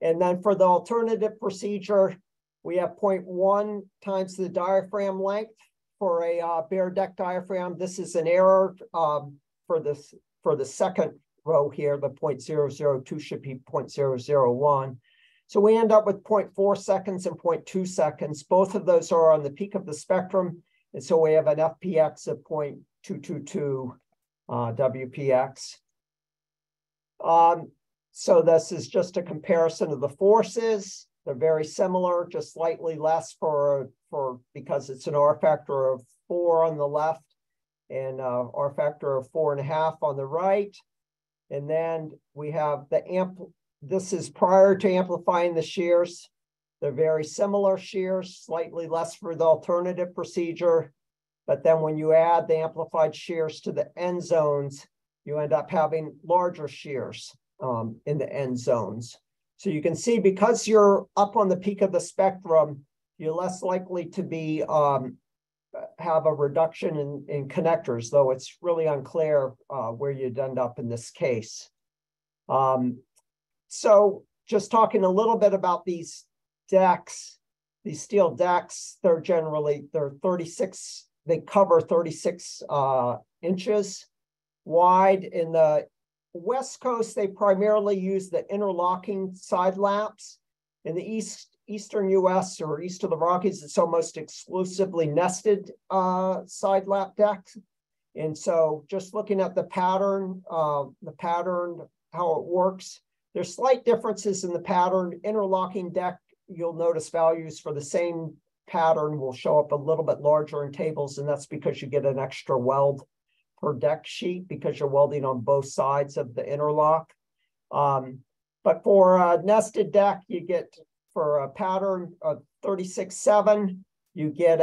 And then for the alternative procedure, we have 0.1 times the diaphragm length for a bare deck diaphragm. This is an error for the second row here. The 0.002 should be 0.001. So we end up with 0.4 seconds and 0.2 seconds. Both of those are on the peak of the spectrum. And so we have an FPX of 0.222 WPX. So this is just a comparison of the forces. They're very similar, just slightly less because it's an R factor of 4 on the left and R factor of 4.5 on the right. And then we have this is prior to amplifying the shears. They're very similar shears, slightly less for the alternative procedure. But then when you add the amplified shears to the end zones, you end up having larger shears in the end zones. So you can see because you're up on the peak of the spectrum, you're less likely to be have a reduction in connectors, though it's really unclear where you'd end up in this case. So just talking a little bit about these decks, these steel decks, they're 36, they cover 36 inches wide. In the West Coast, they primarily use the interlocking side laps. In the eastern US or east of the Rockies, it's almost exclusively nested side lap decks. And so just looking at the pattern, how it works, there's slight differences in the pattern. Interlocking deck, you'll notice values for the same pattern will show up a little bit larger in tables, and that's because you get an extra weld per deck sheet because you're welding on both sides of the interlock. But for a nested deck, you get, for a pattern of 36-7, you get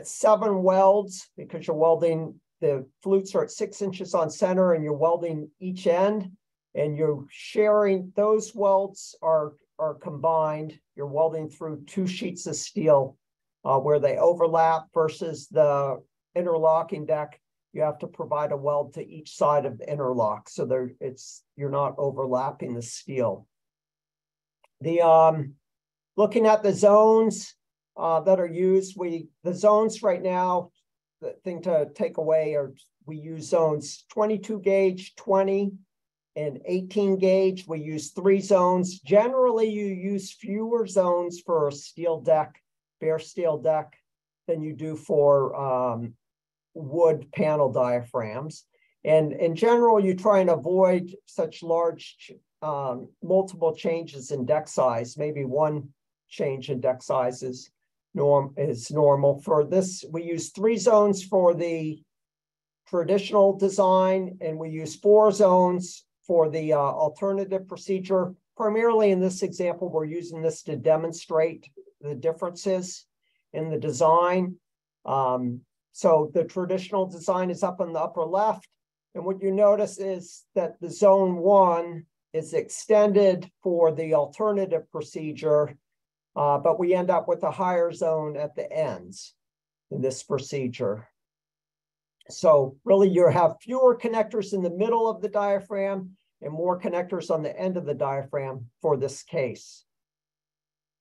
7 welds because you're welding, the flutes are at 6 inches on center and you're welding each end, and you're sharing, those welds are combined. You're welding through 2 sheets of steel where they overlap, versus the interlocking deck, you have to provide a weld to each side of the interlock. So you're not overlapping the steel. Looking at the zones that are used, the zones right now, the thing to take away are we use zones 22 gauge, 20, and 18 gauge. We use 3 zones. Generally, you use fewer zones for a steel deck, bare steel deck, than you do for wood panel diaphragms. And in general, you try and avoid such large multiple changes in deck size. Maybe 1 change in deck size is normal. For this, we use 3 zones for the traditional design, and we use 4 zones for the alternative procedure. Primarily in this example, we're using this to demonstrate the differences in the design. So the traditional design is up in the upper left. And what you notice is that the zone 1 is extended for the alternative procedure, but we end up with a higher zone at the ends in this procedure. So really you have fewer connectors in the middle of the diaphragm and more connectors on the end of the diaphragm for this case.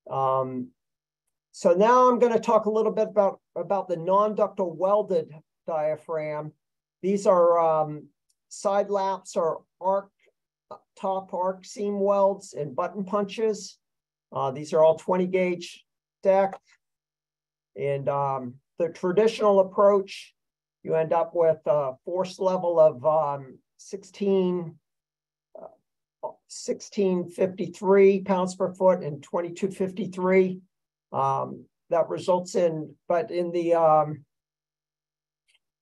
So now I'm going to talk a little bit about the non-ductile welded diaphragm. These are side laps or top arc seam welds and button punches. These are all 20 gauge deck. And the traditional approach, you end up with a force level of 1653 pounds per foot and 2253. That results in, but in the,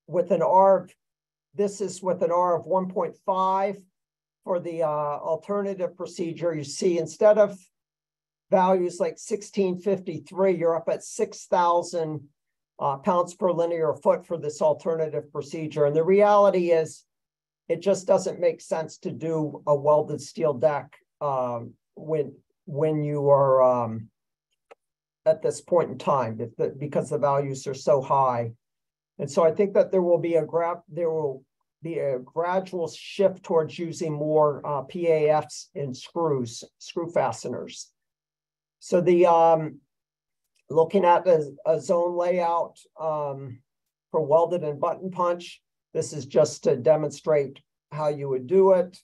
with an R, this is with an R of 1.5 for the alternative procedure. You see, instead of values like 1653, you're up at 6,000 pounds per linear foot for this alternative procedure. And the reality is it just doesn't make sense to do a welded steel deck when you are at this point in time, because the values are so high. And so I think that there will be a gradual shift towards using more PAFs and screw fasteners. So the looking at a zone layout for welded and button punch, this is just to demonstrate how you would do it.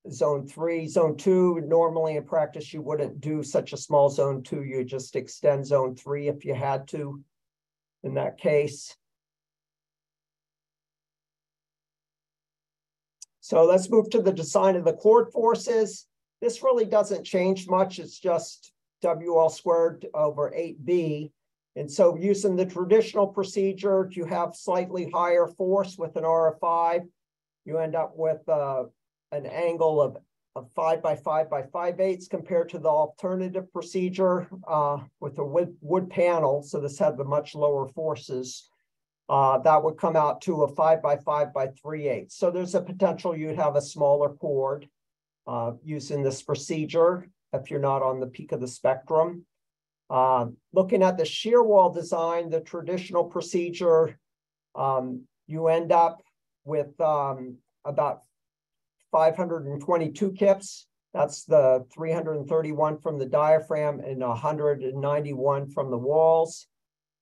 Zone 3, zone 2, normally in practice, you wouldn't do such a small zone 2. You just extend zone 3 if you had to in that case. So let's move to the design of the chord forces. This really doesn't change much. It's just WL squared over 8B. And so using the traditional procedure, you have slightly higher force with an R of 5. You end up with an angle of 5 by 5 by 5/8 compared to the alternative procedure with a wood panel. So this had the much lower forces. That would come out to a 5 by 5 by 3/8. So there's a potential you'd have a smaller chord using this procedure if you're not on the peak of the spectrum. Looking at the shear wall design, the traditional procedure, you end up with about 522 kips. That's the 331 from the diaphragm and 191 from the walls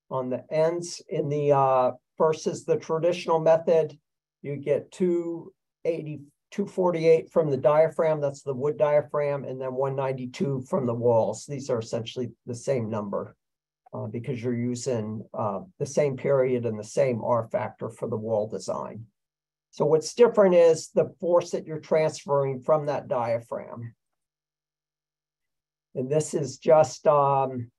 on the ends. In the versus the traditional method, you get 248 from the diaphragm, that's the wood diaphragm, and then 192 from the walls. These are essentially the same number because you're using the same period and the same R factor for the wall design. So what's different is the force that you're transferring from that diaphragm. And this is just looking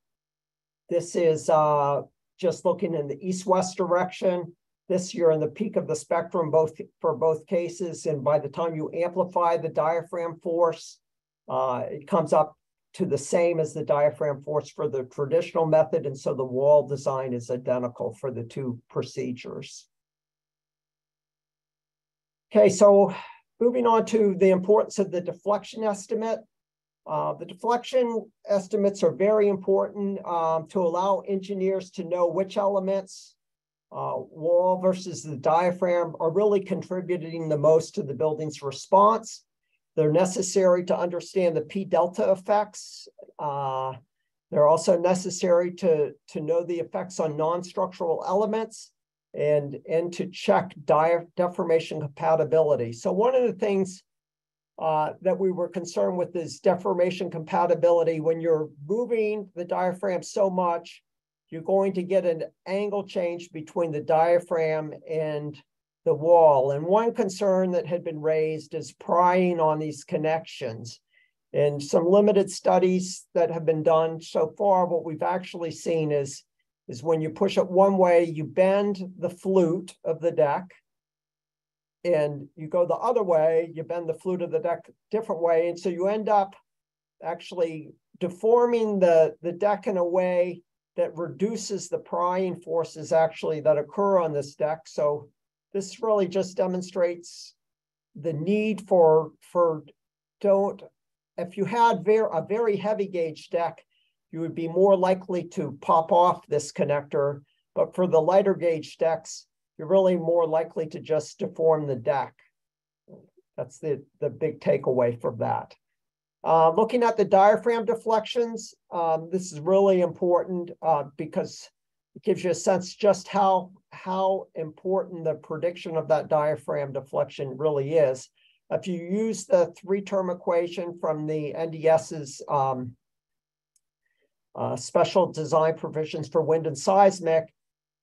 in the east-west direction. This you're in the peak of the spectrum for both cases. And by the time you amplify the diaphragm force, it comes up to the same as the diaphragm force for the traditional method. And so the wall design is identical for the two procedures. Okay, so moving on to the importance of the deflection estimate. The deflection estimates are very important to allow engineers to know which elements, wall versus the diaphragm, are really contributing the most to the building's response. They're necessary to understand the P delta effects. They're also necessary to know the effects on non-structural elements and to check deformation compatibility. So one of the things that we were concerned with is deformation compatibility. When you're moving the diaphragm so much, you're going to get an angle change between the diaphragm and the wall. And one concern that had been raised is prying on these connections. In some limited studies that have been done so far, what we've actually seen is when you push it one way, you bend the flute of the deck, and you go the other way, you bend the flute of the deck a different way. And so you end up actually deforming the deck in a way that reduces the prying forces actually that occur on this deck. So this really just demonstrates the need if you had a very heavy gauge deck, you would be more likely to pop off this connector. But for the lighter gauge decks, you're really more likely to just deform the deck. That's the big takeaway from that. Looking at the diaphragm deflections, this is really important because it gives you a sense just how important the prediction of that diaphragm deflection really is. If you use the three-term equation from the NDS's special design provisions for wind and seismic,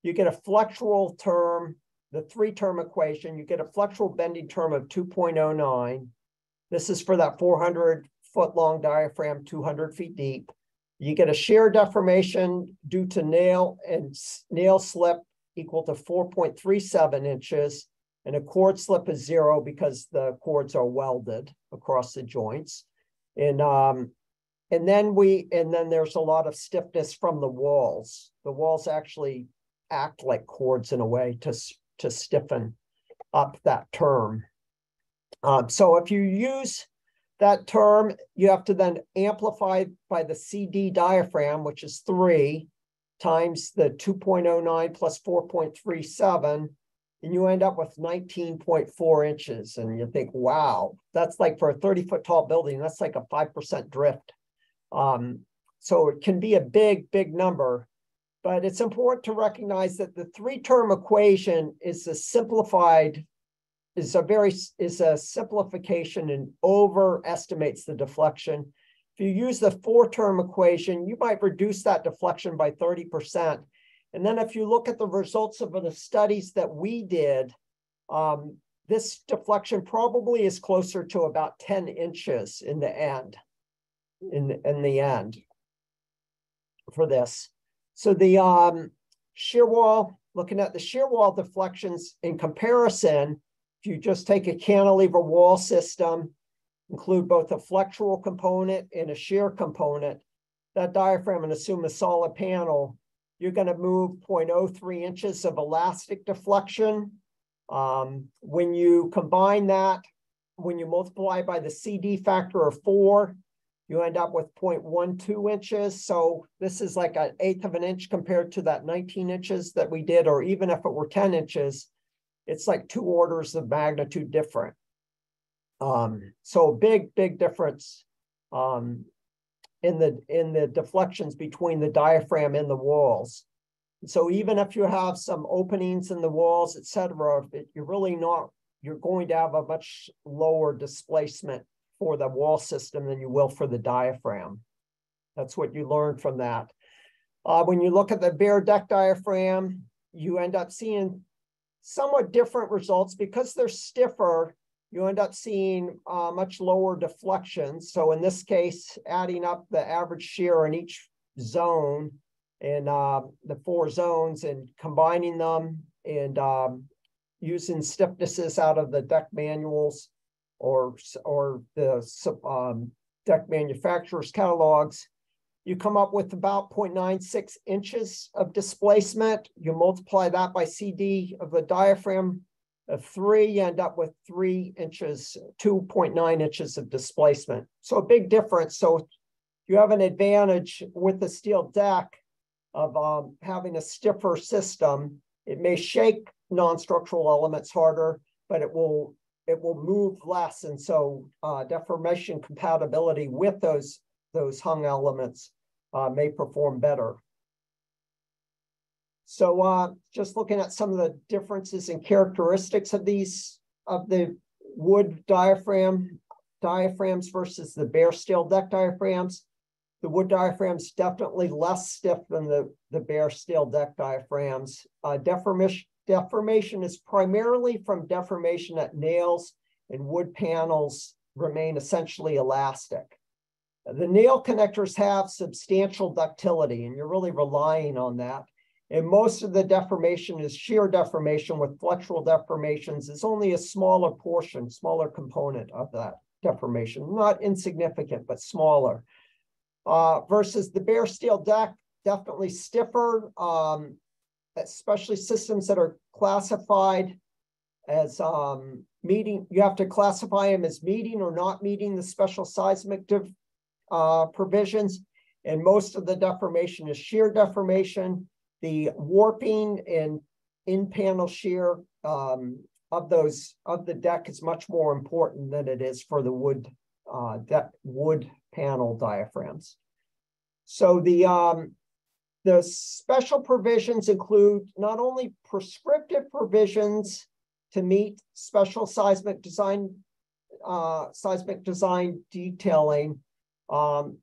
you get a flexural term, the three-term equation, you get a flexural bending term of 2.09. This is for that 400-foot-long diaphragm, 200 feet deep. You get a shear deformation due to nail slip equal to 4.37 inches, and a chord slip is 0 because the chords are welded across the joints. And then there's a lot of stiffness from the walls. The walls actually act like chords in a way to stiffen up that term. So if you use that term, you have to then amplify by the CD diaphragm, which is 3 times the 2.09 plus 4.37, and you end up with 19.4 inches. And you think, wow, that's like for a 30-foot tall building, that's like a 5% drift. So it can be a big, big number, but it's important to recognize that the 3-term equation is a simplified, is a simplification and overestimates the deflection. If you use the 4-term equation, you might reduce that deflection by 30%. And then if you look at the results of the studies that we did, this deflection probably is closer to about 10 inches in the end, in the end for this. So the shear wall, looking at the shear wall deflections in comparison, if you just take a cantilever wall system, include both a flexural component and a shear component, that diaphragm, and assume a solid panel, you're going to move 0.03 inches of elastic deflection. When you combine that, when you multiply by the CD factor of 4, you end up with 0.12 inches. So this is like 1/8 of an inch compared to that 19 inches that we did, or even if it were 10 inches, it's like 2 orders of magnitude different. So big, big difference in the deflections between the diaphragm and the walls. So even if you have some openings in the walls, et cetera, you're really not, you're going to have a much lower displacement for the wall system than you will for the diaphragm. That's what you learned from that. When you look at the bare deck diaphragm, you end up seeing somewhat different results. Because they're stiffer, you end up seeing much lower deflections. So in this case, adding up the average shear in each zone and the 4 zones and combining them and using stiffnesses out of the deck manuals or the deck manufacturers' catalogs, you come up with about 0.96 inches of displacement. You multiply that by CD of the diaphragm of 3, you end up with 3 inches, 2.9 inches of displacement. So a big difference. So you have an advantage with the steel deck of having a stiffer system. It may shake non-structural elements harder, but it will move less. And so deformation compatibility with those hung elements may perform better. So just looking at some of the differences and characteristics of the wood diaphragms versus the bare steel deck diaphragms. The wood diaphragms definitely less stiff than the bare steel deck diaphragms. Deformation is primarily from deformation at nails, and wood panels remain essentially elastic. The nail connectors have substantial ductility, and you're really relying on that. And most of the deformation is shear deformation, with flexural deformations is only a smaller portion, smaller component of that deformation. Not insignificant, but smaller. Versus the bare steel deck, definitely stiffer, especially systems that are classified as meeting, you have to classify them as meeting or not meeting the special seismic provisions. And most of the deformation is shear deformation. The warping and in-panel shear of the deck is much more important than it is for the wood panel diaphragms. So the special provisions include not only prescriptive provisions to meet special seismic design detailing.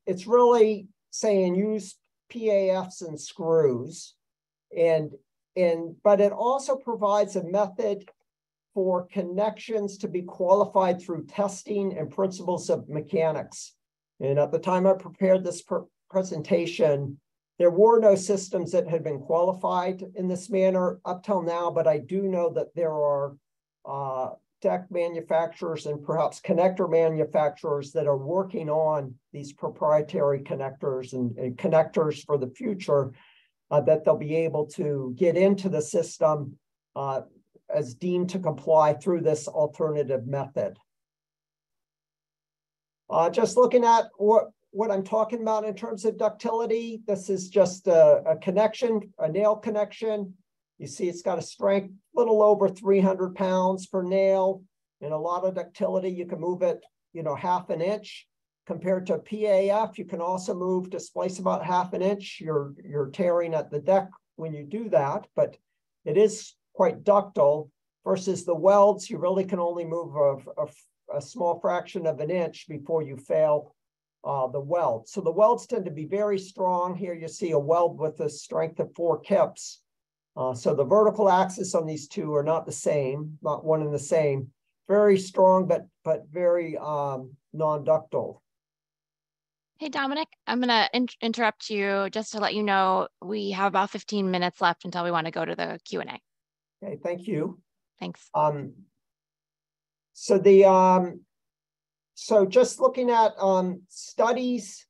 It's really saying use PAFs and screws, but it also provides a method for connections to be qualified through testing and principles of mechanics. And at the time I prepared this presentation, there were no systems that had been qualified in this manner up till now, but I do know that there are deck manufacturers and perhaps connector manufacturers that are working on these proprietary connectors and connectors for the future that they'll be able to get into the system as deemed to comply through this alternative method. Just looking at what I'm talking about in terms of ductility, this is just a connection, a nail connection. You see it's got a strength a little over 300 pounds per nail and a lot of ductility. You can move it, half an inch. Compared to PAF, you can also displace about half an inch. You're tearing at the deck when you do that, but it is quite ductile versus the welds. You really can only move a small fraction of an inch before you fail the weld. So the welds tend to be very strong. Here you see a weld with a strength of 4 kips. So the vertical axis on these two are not the same, not one and the same. Very strong, but very non-ductile. Hey, Dominic, I'm going to interrupt you just to let you know we have about 15 minutes left until we want to go to the Q&A. Okay, thank you. Thanks. So just looking at studies,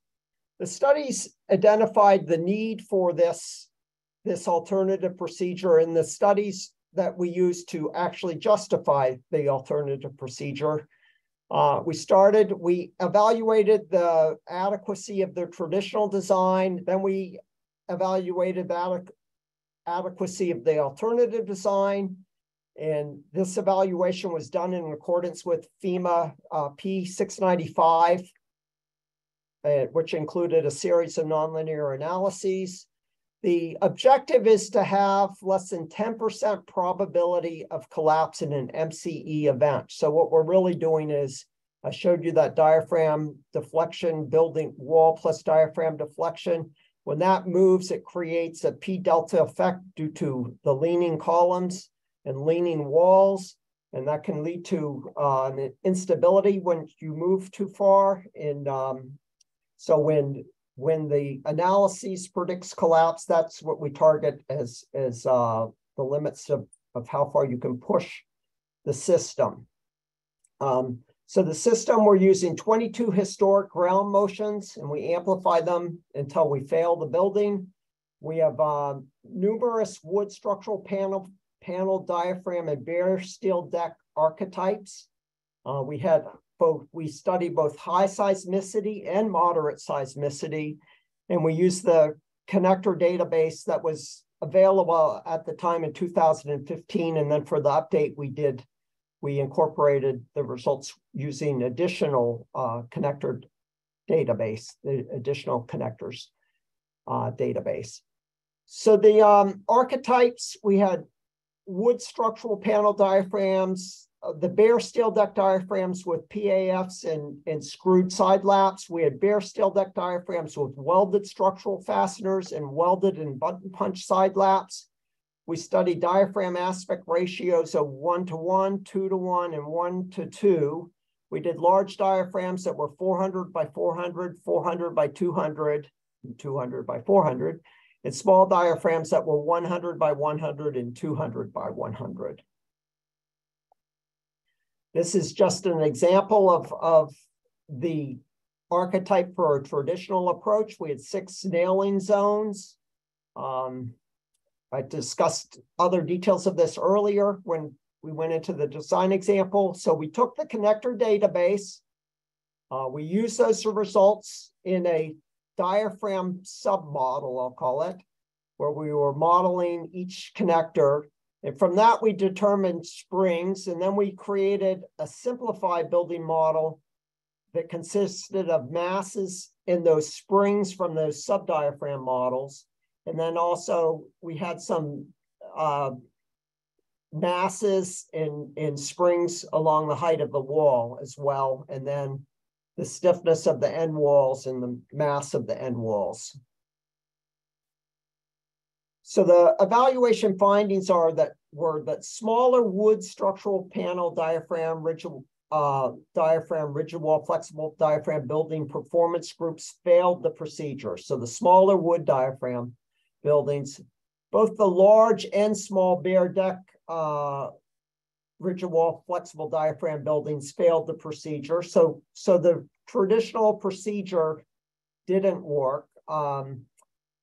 the studies identified the need for this alternative procedure, and the studies that we use to actually justify the alternative procedure. We evaluated the adequacy of the traditional design, then we evaluated the adequacy of the alternative design, and this evaluation was done in accordance with FEMA P-1026, which included a series of nonlinear analyses. The objective is to have less than 10% probability of collapse in an MCE event. So what we're really doing is, I showed you that diaphragm deflection, building wall plus diaphragm deflection. When that moves, it creates a P delta effect due to the leaning columns and leaning walls. And that can lead to an instability when you move too far. And so when the analysis predicts collapse, that's what we target as the limits of how far you can push the system. So the system, we're using 22 historic ground motions, and we amplify them until we fail the building. We have numerous wood structural panel, diaphragm, and bare steel deck archetypes. We study both high seismicity and moderate seismicity, and we use the connector database that was available at the time in 2015, and then for the update we incorporated the results using additional connector database, the additional connectors database. So the archetypes, we had wood structural panel diaphragms, the bare steel deck diaphragms with PAFs and screwed side laps. We had bare steel deck diaphragms with welded structural fasteners and welded and button punch side laps. We studied diaphragm aspect ratios of 1:1, 2:1, and 1:2. We did large diaphragms that were 400 by 400, 400 by 200, and 200 by 400, and small diaphragms that were 100 by 100 and 200 by 100. This is just an example of the archetype for a traditional approach. We had 6 nailing zones. I discussed other details of this earlier when we went into the design example. So we took the connector database. We used those results in a diaphragm submodel, I'll call it, where we were modeling each connector. And from that, we determined springs. And then we created a simplified building model that consisted of masses in those springs from those subdiaphragm models. And then also we had some masses in springs along the height of the wall as well. And then the stiffness of the end walls and the mass of the end walls. So the evaluation findings were that smaller wood structural panel diaphragm, rigid wall, flexible diaphragm building performance groups failed the procedure. So the smaller wood diaphragm buildings, both the large and small bare deck rigid wall flexible diaphragm buildings failed the procedure. So the traditional procedure didn't work.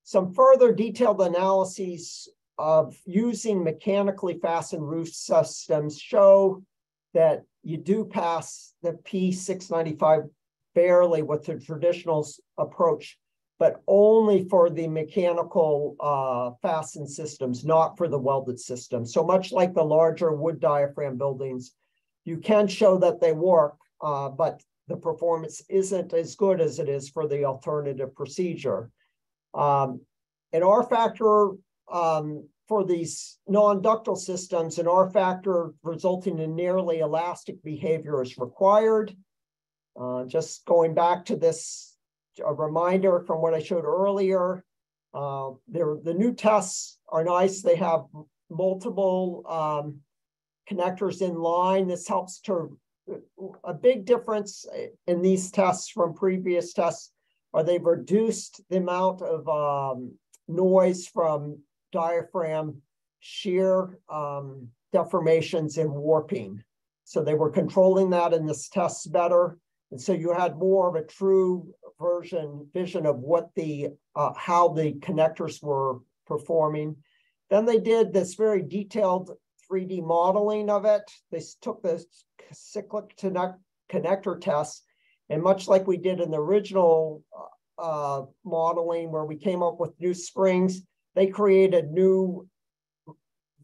Some further detailed analyses of using mechanically fastened roof systems show that you do pass the P-695 barely with the traditional approach, but only for the mechanical fastened systems, not for the welded systems. So much like the larger wood diaphragm buildings, you can show that they work, but the performance isn't as good as it is for the alternative procedure. An R factor for these non-ductile systems, an R factor resulting in nearly elastic behavior is required. Just going back to this, a reminder from what I showed earlier, the new tests are nice. They have multiple connectors in line. This helps to, a big difference in these tests from previous tests are they've reduced the amount of noise from diaphragm shear deformations and warping. So they were controlling that in this test better. And so you had more of a true vision of what the how the connectors were performing. Then they did this very detailed 3D modeling of it. They took the cyclic connector tests, and much like we did in the original modeling where we came up with new springs, they created new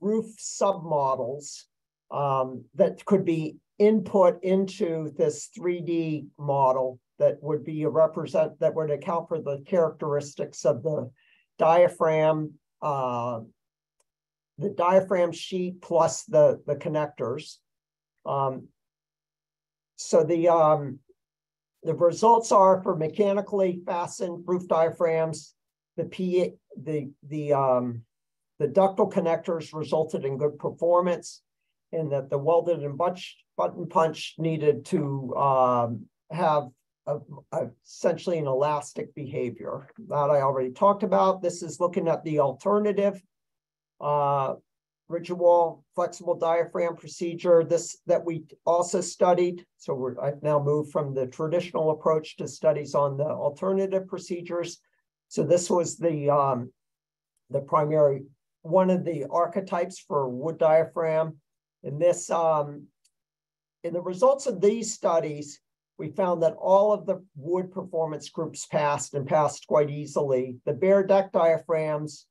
roof submodels that could be input into this 3D model that would be that would account for the characteristics of the diaphragm sheet plus the connectors. So the results are for mechanically fastened roof diaphragms, the ductile connectors resulted in good performance, and that the welded and button punch needed to have essentially an elastic behavior. That I already talked about. This is looking at the alternative rigid wall flexible diaphragm procedure that we also studied. So I've now moved from the traditional approach to studies on the alternative procedures. So this was the primary, one of the archetypes for wood diaphragm. In this, in the results of these studies, we found that all of the wood performance groups passed and passed quite easily. The bare deck diaphragms,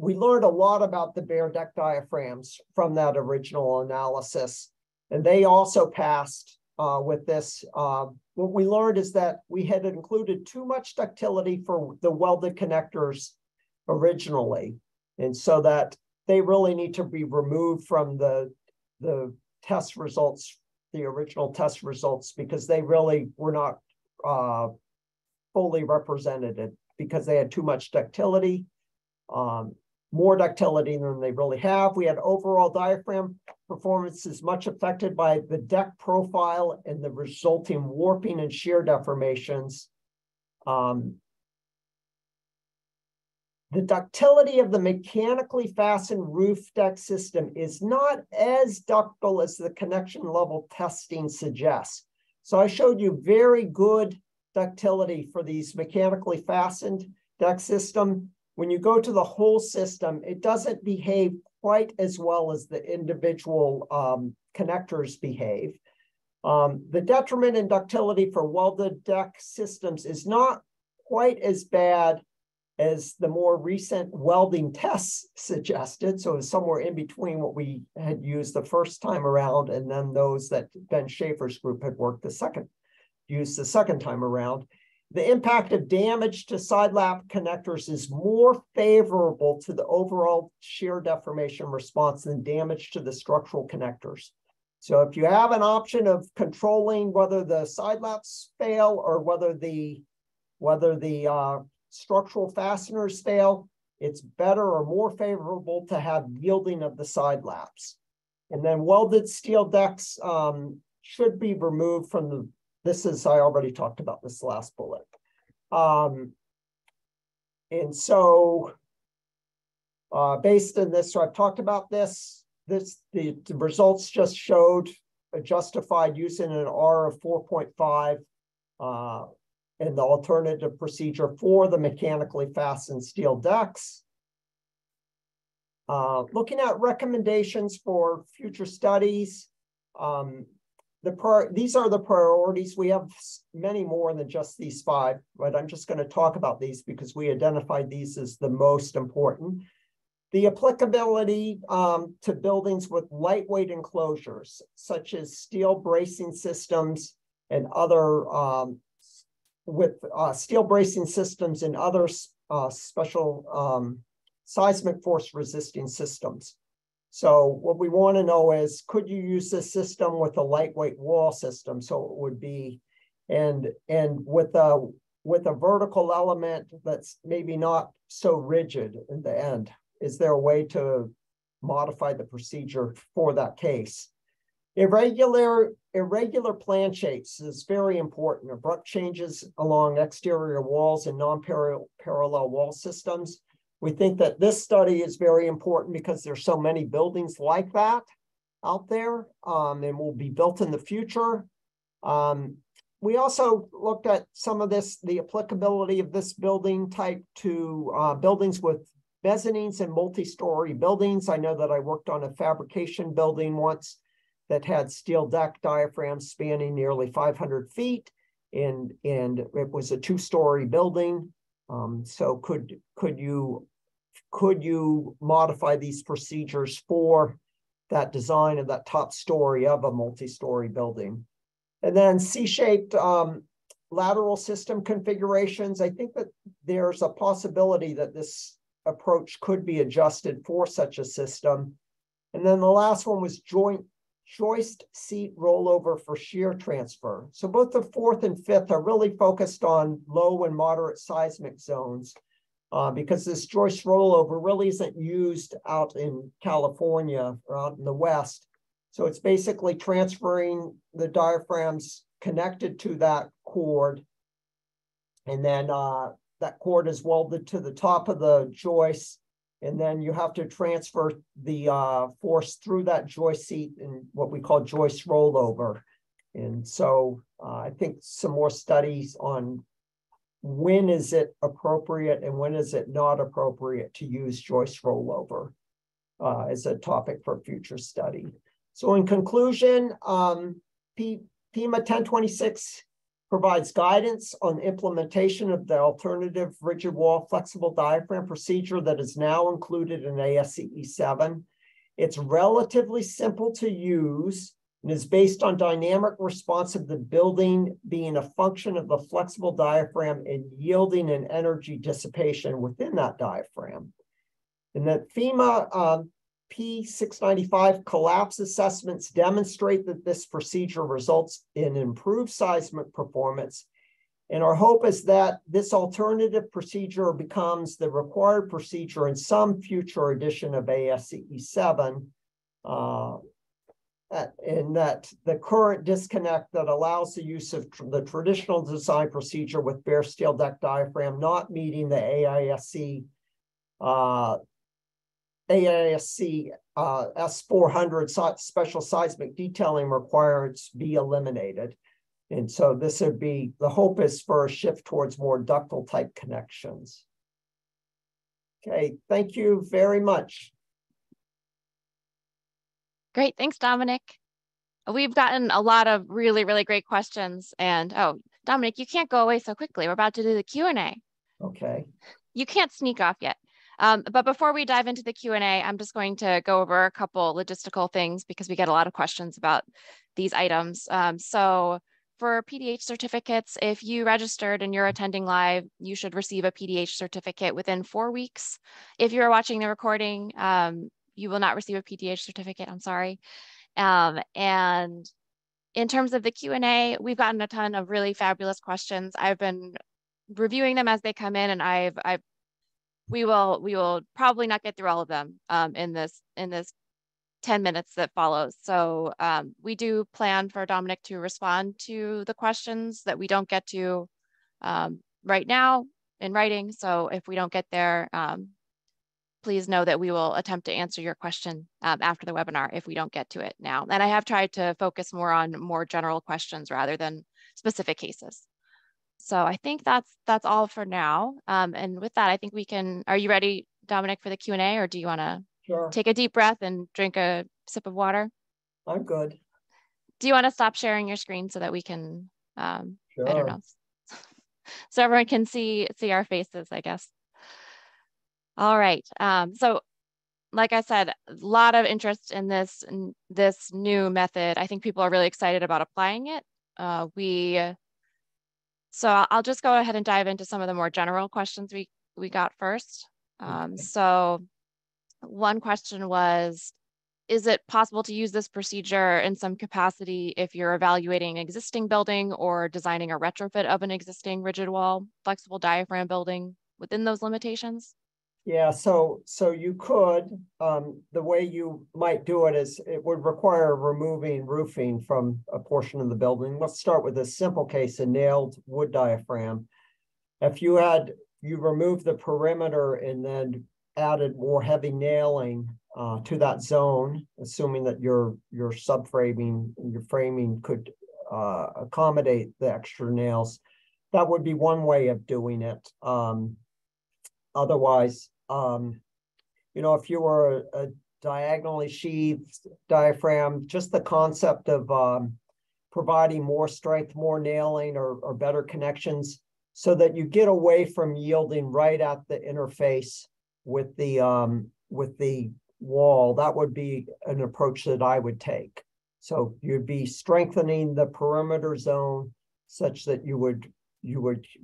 we learned a lot about the bare deck diaphragms from that original analysis, and they also passed with this. What we learned is that we had included too much ductility for the welded connectors originally, and so that they really need to be removed from the test results, the original test results, because they really were not fully represented because they had too much ductility, more ductility than they really have. We had overall diaphragm performance is much affected by the deck profile and the resulting warping and shear deformations. The ductility of the mechanically fastened roof deck system is not as ductile as the connection level testing suggests. So I showed you very good ductility for these mechanically fastened deck system. When you go to the whole system, it doesn't behave quite as well as the individual connectors behave. The detriment in ductility for welded deck systems is not quite as bad as the more recent welding tests suggested. So it's somewhere in between what we had used the first time around and then those that Ben Schaefer's group had used the second time around. The impact of damage to side lap connectors is more favorable to the overall shear deformation response than damage to the structural connectors. So if you have an option of controlling whether the side laps fail or whether the structural fasteners fail, it's better or more favorable to have yielding of the side laps. And then welded steel decks should be removed from the, I already talked about this last bullet. And so based on this, so I've talked about this, the results just showed justified using an R of 4.5 in the alternative procedure for the mechanically fastened steel decks. Looking at recommendations for future studies, these are the priorities. We have many more than just these 5, but I'm just going to talk about these because we identified these as the most important. The applicability to buildings with lightweight enclosures, such as steel bracing systems and other steel bracing systems and other special seismic force resisting systems. So what we want to know is, could you use this system with a lightweight wall system? So it would be, and with a vertical element that's maybe not so rigid in the end. Is there a way to modify the procedure for that case? Irregular plan shapes is very important. Abrupt changes along exterior walls and non-parallel wall systems. We think that this study is very important because there's so many buildings like that out there and will be built in the future. We also looked at some of this, the applicability of this building type to buildings with mezzanines and multi-story buildings. I know that I worked on a fabrication building once that had steel deck diaphragms spanning nearly 500 feet, and it was a 2-story building. So could you modify these procedures for that design of that top story of a multi-story building? And then C-shaped lateral system configurations. I think that there's a possibility that this approach could be adjusted for such a system. And then the last one was joist seat rollover for shear transfer. So both the 4th and 5th are really focused on low and moderate seismic zones because this joist rollover really isn't used out in California or out in the West. So it's basically transferring the diaphragms connected to that cord, and then that cord is welded to the top of the joist, and then you have to transfer the force through that joist seat in what we call joist rollover. And so I think some more studies on when is it appropriate and when is it not appropriate to use joist rollover as a topic for future study. So in conclusion, FEMA 1026 provides guidance on implementation of the alternative rigid wall flexible diaphragm procedure that is now included in ASCE 7. It's relatively simple to use and is based on dynamic response of the building being a function of the flexible diaphragm and yielding and energy dissipation within that diaphragm. And that FEMA P-695 collapse assessments demonstrate that this procedure results in improved seismic performance. And our hope is that this alternative procedure becomes the required procedure in some future edition of ASCE 7, and that the current disconnect that allows the use of the traditional design procedure with bare steel deck diaphragm not meeting the AISC S400 special seismic detailing requirements be eliminated. And so this would be, the hope is for a shift towards more ductile type connections. Okay, thank you very much. Great, thanks, Dominic. We've gotten a lot of really, really great questions. And oh, Dominic, you can't go away so quickly. We're about to do the Q&A. Okay. You can't sneak off yet. But before we dive into the Q&A, I'm just going to go over a couple logistical things because we get a lot of questions about these items. So for PDH certificates, if you registered and you're attending live, you should receive a PDH certificate within 4 weeks. If you're watching the recording, you will not receive a PDH certificate, I'm sorry. And in terms of the Q&A, we've gotten a ton of really fabulous questions. I've been reviewing them as they come in, and we will probably not get through all of them in this 10 minutes that follows. So we do plan for Dominic to respond to the questions that we don't get to right now in writing. So if we don't get there, please know that we will attempt to answer your question after the webinar if we don't get to it now. And I have tried to focus more on more general questions rather than specific cases. So I think that's all for now. And with that, I think we can, are you ready, Dominic, for the Q&A, or do you want to? Sure. take a deep breath and drink a sip of water? I'm good. Do you want to stop sharing your screen so that we can, I don't Sure. know, so everyone can see our faces, I guess. All right. So like I said, a lot of interest in this new method. I think people are really excited about applying it. So I'll just go ahead and dive into some of the more general questions we got first. Okay. So one question was, is it possible to use this procedure in some capacity if you're evaluating an existing building or designing a retrofit of an existing rigid wall, flexible diaphragm building within those limitations? Yeah, so you could, the way you might do it is it would require removing roofing from a portion of the building. Let's start with a simple case, a nailed wood diaphragm. If you removed the perimeter and then added more heavy nailing to that zone, assuming that your subframing, your framing could accommodate the extra nails, that would be one way of doing it. Otherwise, if you were a diagonally sheathed diaphragm, just the concept of providing more strength, more nailing, or better connections, so that you get away from yielding right at the interface with the wall, that would be an approach that I would take. So you'd be strengthening the perimeter zone such that you would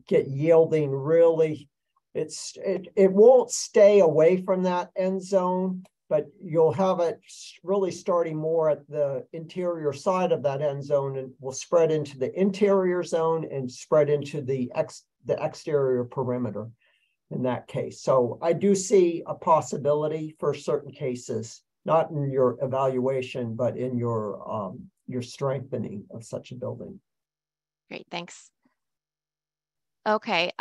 get yielding really. It won't stay away from that end zone, but you'll have it really starting more at the interior side of that end zone, and will spread into the interior zone and spread into the exterior perimeter in that case. So I do see a possibility for certain cases, not in your evaluation, but in your strengthening of such a building. Great, thanks. Okay,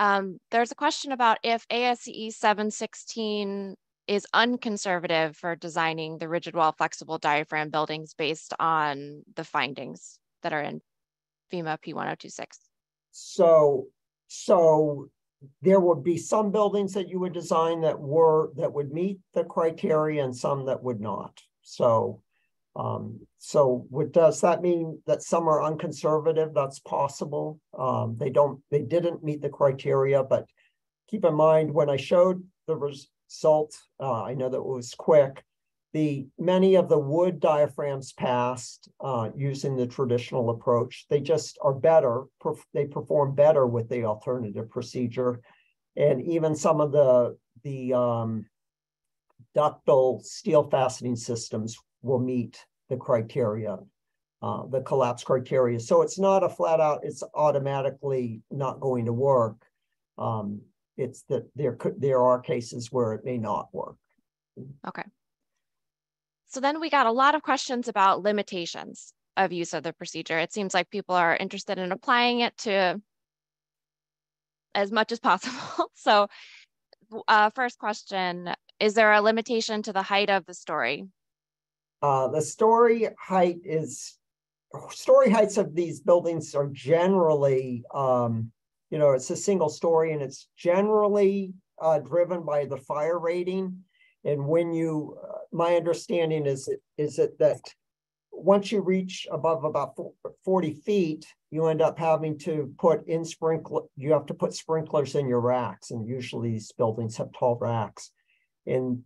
there's a question about if ASCE 716 is unconservative for designing the rigid wall flexible diaphragm buildings based on the findings that are in FEMA P-1026. So there would be some buildings that you would design that would meet the criteria and some that would not. So does that mean that some are unconservative? That's possible. They didn't meet the criteria, but keep in mind when I showed the result, I know that it was quick. Many of the wood diaphragms passed using the traditional approach. They just are better. They perform better with the alternative procedure, and even some of the ductile steel fastening systems will meet the criteria, the collapse criteria. So it's not a flat out, it's automatically not going to work. It's that there are cases where it may not work. Okay. So then we got a lot of questions about limitations of use of the procedure. It seems like people are interested in applying it to as much as possible. So first question, is there a limitation to the height of the story? The story heights of these buildings are generally, it's a single story, and it's generally driven by the fire rating. And when my understanding is that once you reach above about 40 feet, you end up having to put sprinklers in your racks, and usually these buildings have tall racks. In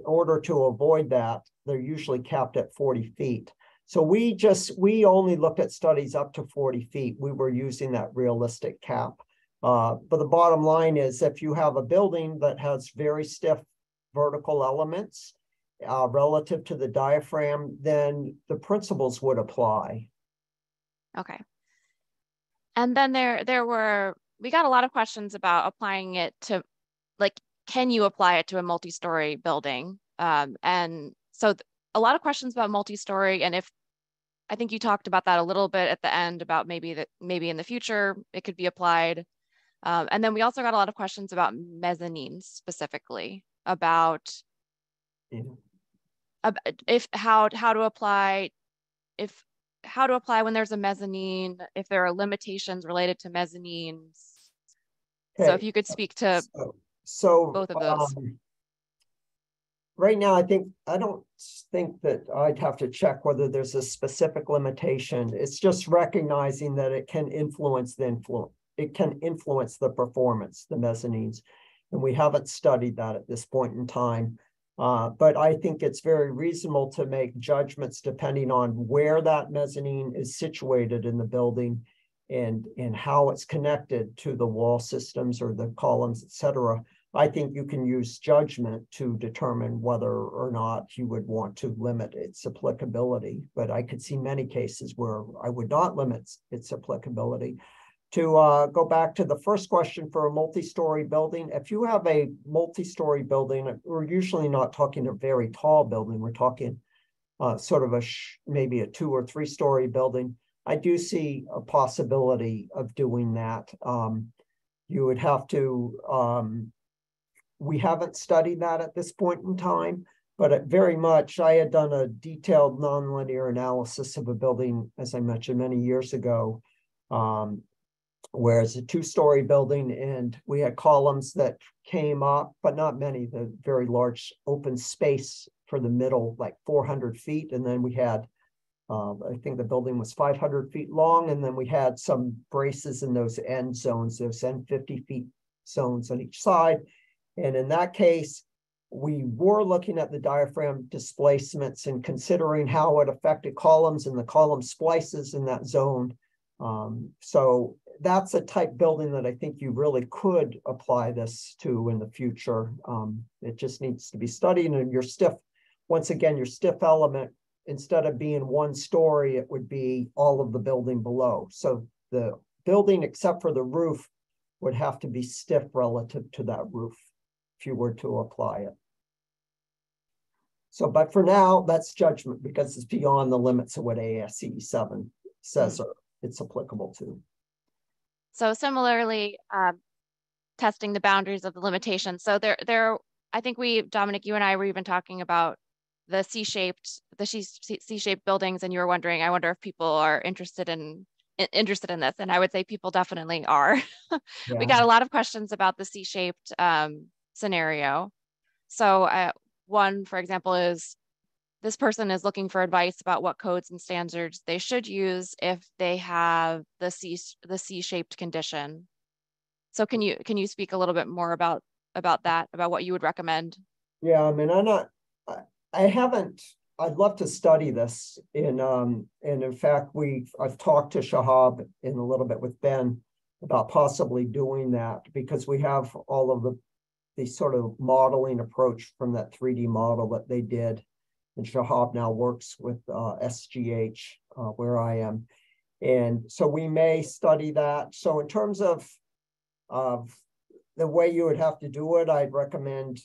order to avoid that, they're usually capped at 40 feet. So we only looked at studies up to 40 feet. We were using that realistic cap. But the bottom line is, if you have a building that has very stiff vertical elements relative to the diaphragm, then the principles would apply. Okay. And then we got a lot of questions about applying it to, like, can you apply it to a multi-story building? And so a lot of questions about multi-story, and I think you talked about that a little bit at the end about maybe in the future it could be applied. And then we also got a lot of questions about mezzanines specifically, about how to apply when there's a mezzanine, if there are limitations related to mezzanines. Okay. So if you could speak to both of those. right now, I don't think that I'd have to check whether there's a specific limitation. It's just recognizing that it can influence the performance, the mezzanines. And we haven't studied that at this point in time. But I think it's very reasonable to make judgments depending on where that mezzanine is situated in the building and how it's connected to the wall systems or the columns, et cetera. I think you can use judgment to determine whether or not you would want to limit its applicability. But I could see many cases where I would not limit its applicability. To go back to the first question for a multi-story building, if you have a multi-story building, we're usually not talking a very tall building. We're talking sort of maybe a 2 or 3 story building. I do see a possibility of doing that. You would have to, we haven't studied that at this point in time, but very much, I had done a detailed nonlinear analysis of a building, as I mentioned many years ago, where it's a 2-story building and we had columns that came up, but not many, the very large open space for the middle, like 400 feet. And then we had, I think the building was 500 feet long. And then we had some braces in those end zones, those end 50 feet zones on each side. And in that case, we were looking at the diaphragm displacements and considering how it affected columns and the column splices in that zone. So that's a type building that I think you really could apply this to in the future. It just needs to be studied, and your stiff, once again, your stiff element, instead of being 1 story, it would be all of the building below. So the building, except for the roof, would have to be stiff relative to that roof if you were to apply it. So, but for now, that's judgment because it's beyond the limits of what ASCE 7 says it's applicable to. So similarly, testing the boundaries of the limitations. So I think Dominic, you and I were even talking about the C-shaped buildings, and you were wondering, I wonder if people are interested in this. And I would say people definitely are. Yeah. We got a lot of questions about the C-shaped scenario. So one, for example, is this person is looking for advice about what codes and standards they should use if they have the C-shaped condition. So can you speak a little bit more about that, about what you would recommend? Yeah, I mean, I'd love to study this and in fact, I've talked to Shahab in a little bit with Ben about possibly doing that because we have all of the sort of modeling approach from that 3D model that they did. And Shahab now works with SGH where I am. And so we may study that. So in terms of the way you would have to do it, I'd recommend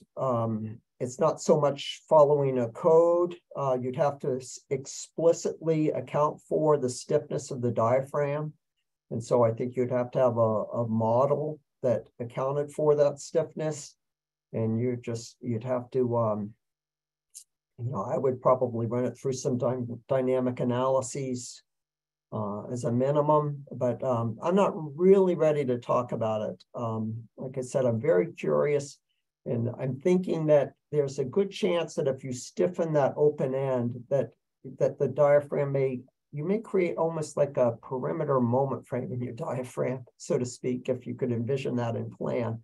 it's not so much following a code. You'd have to explicitly account for the stiffness of the diaphragm. And so I think you'd have to have a model that accounted for that stiffness. And you'd have to, I would probably run it through some dynamic analyses as a minimum, but I'm not really ready to talk about it. Like I said, I'm very curious, and I'm thinking that there's a good chance that if you stiffen that open end, that the diaphragm you may create almost like a perimeter moment frame in your diaphragm, so to speak, if you could envision that in plan,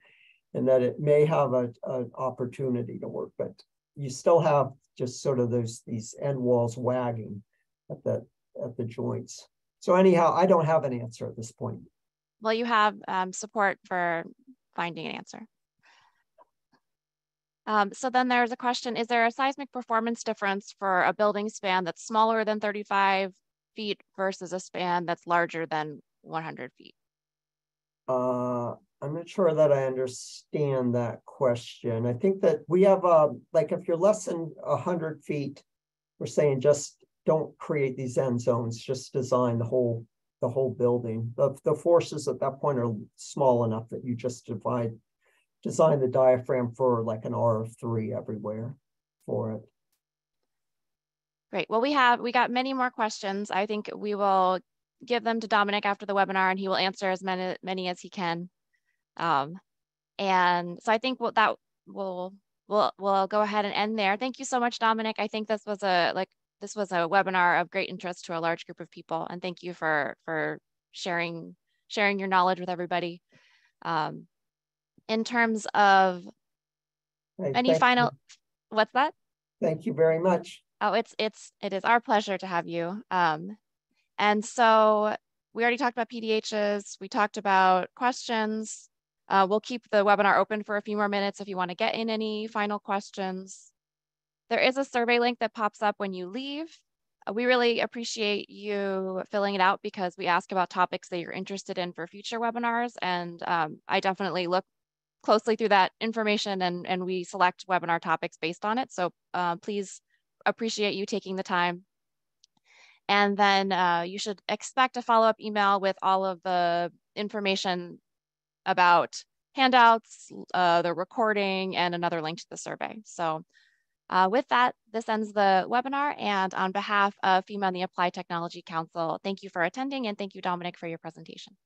and that it may have an opportunity to work, but you still have just sort of these end walls wagging at the joints. So anyhow, I don't have an answer at this point. Well, you have support for finding an answer. So then there's a question, is there a seismic performance difference for a building span that's smaller than 35 feet versus a span that's larger than 100 feet? I'm not sure that I understand that question. I think that we have, like if you're less than 100 feet, we're saying just don't create these end zones, just design the whole building. The forces at that point are small enough that you just design the diaphragm for like an R of 3 everywhere for it. Great. Well, we got many more questions. I think we will give them to Dominic after the webinar, and he will answer as many as he can. And so I think that we'll we'll go ahead and end there. Thank you so much, Dominic. I think this was a webinar of great interest to a large group of people, and thank you for sharing your knowledge with everybody. In terms of any final, what's that? Thank you very much. Oh, it is our pleasure to have you. And so we already talked about PDHs. We talked about questions. We'll keep the webinar open for a few more minutes if you want to get in any final questions. There is a survey link that pops up when you leave. We really appreciate you filling it out because we ask about topics that you're interested in for future webinars. And I definitely look closely through that information and we select webinar topics based on it. So please appreciate you taking the time. And then you should expect a follow-up email with all of the information about handouts, the recording, and another link to the survey. So with that, this ends the webinar. And on behalf of FEMA and the Applied Technology Council, thank you for attending and thank you, Dominic, for your presentation.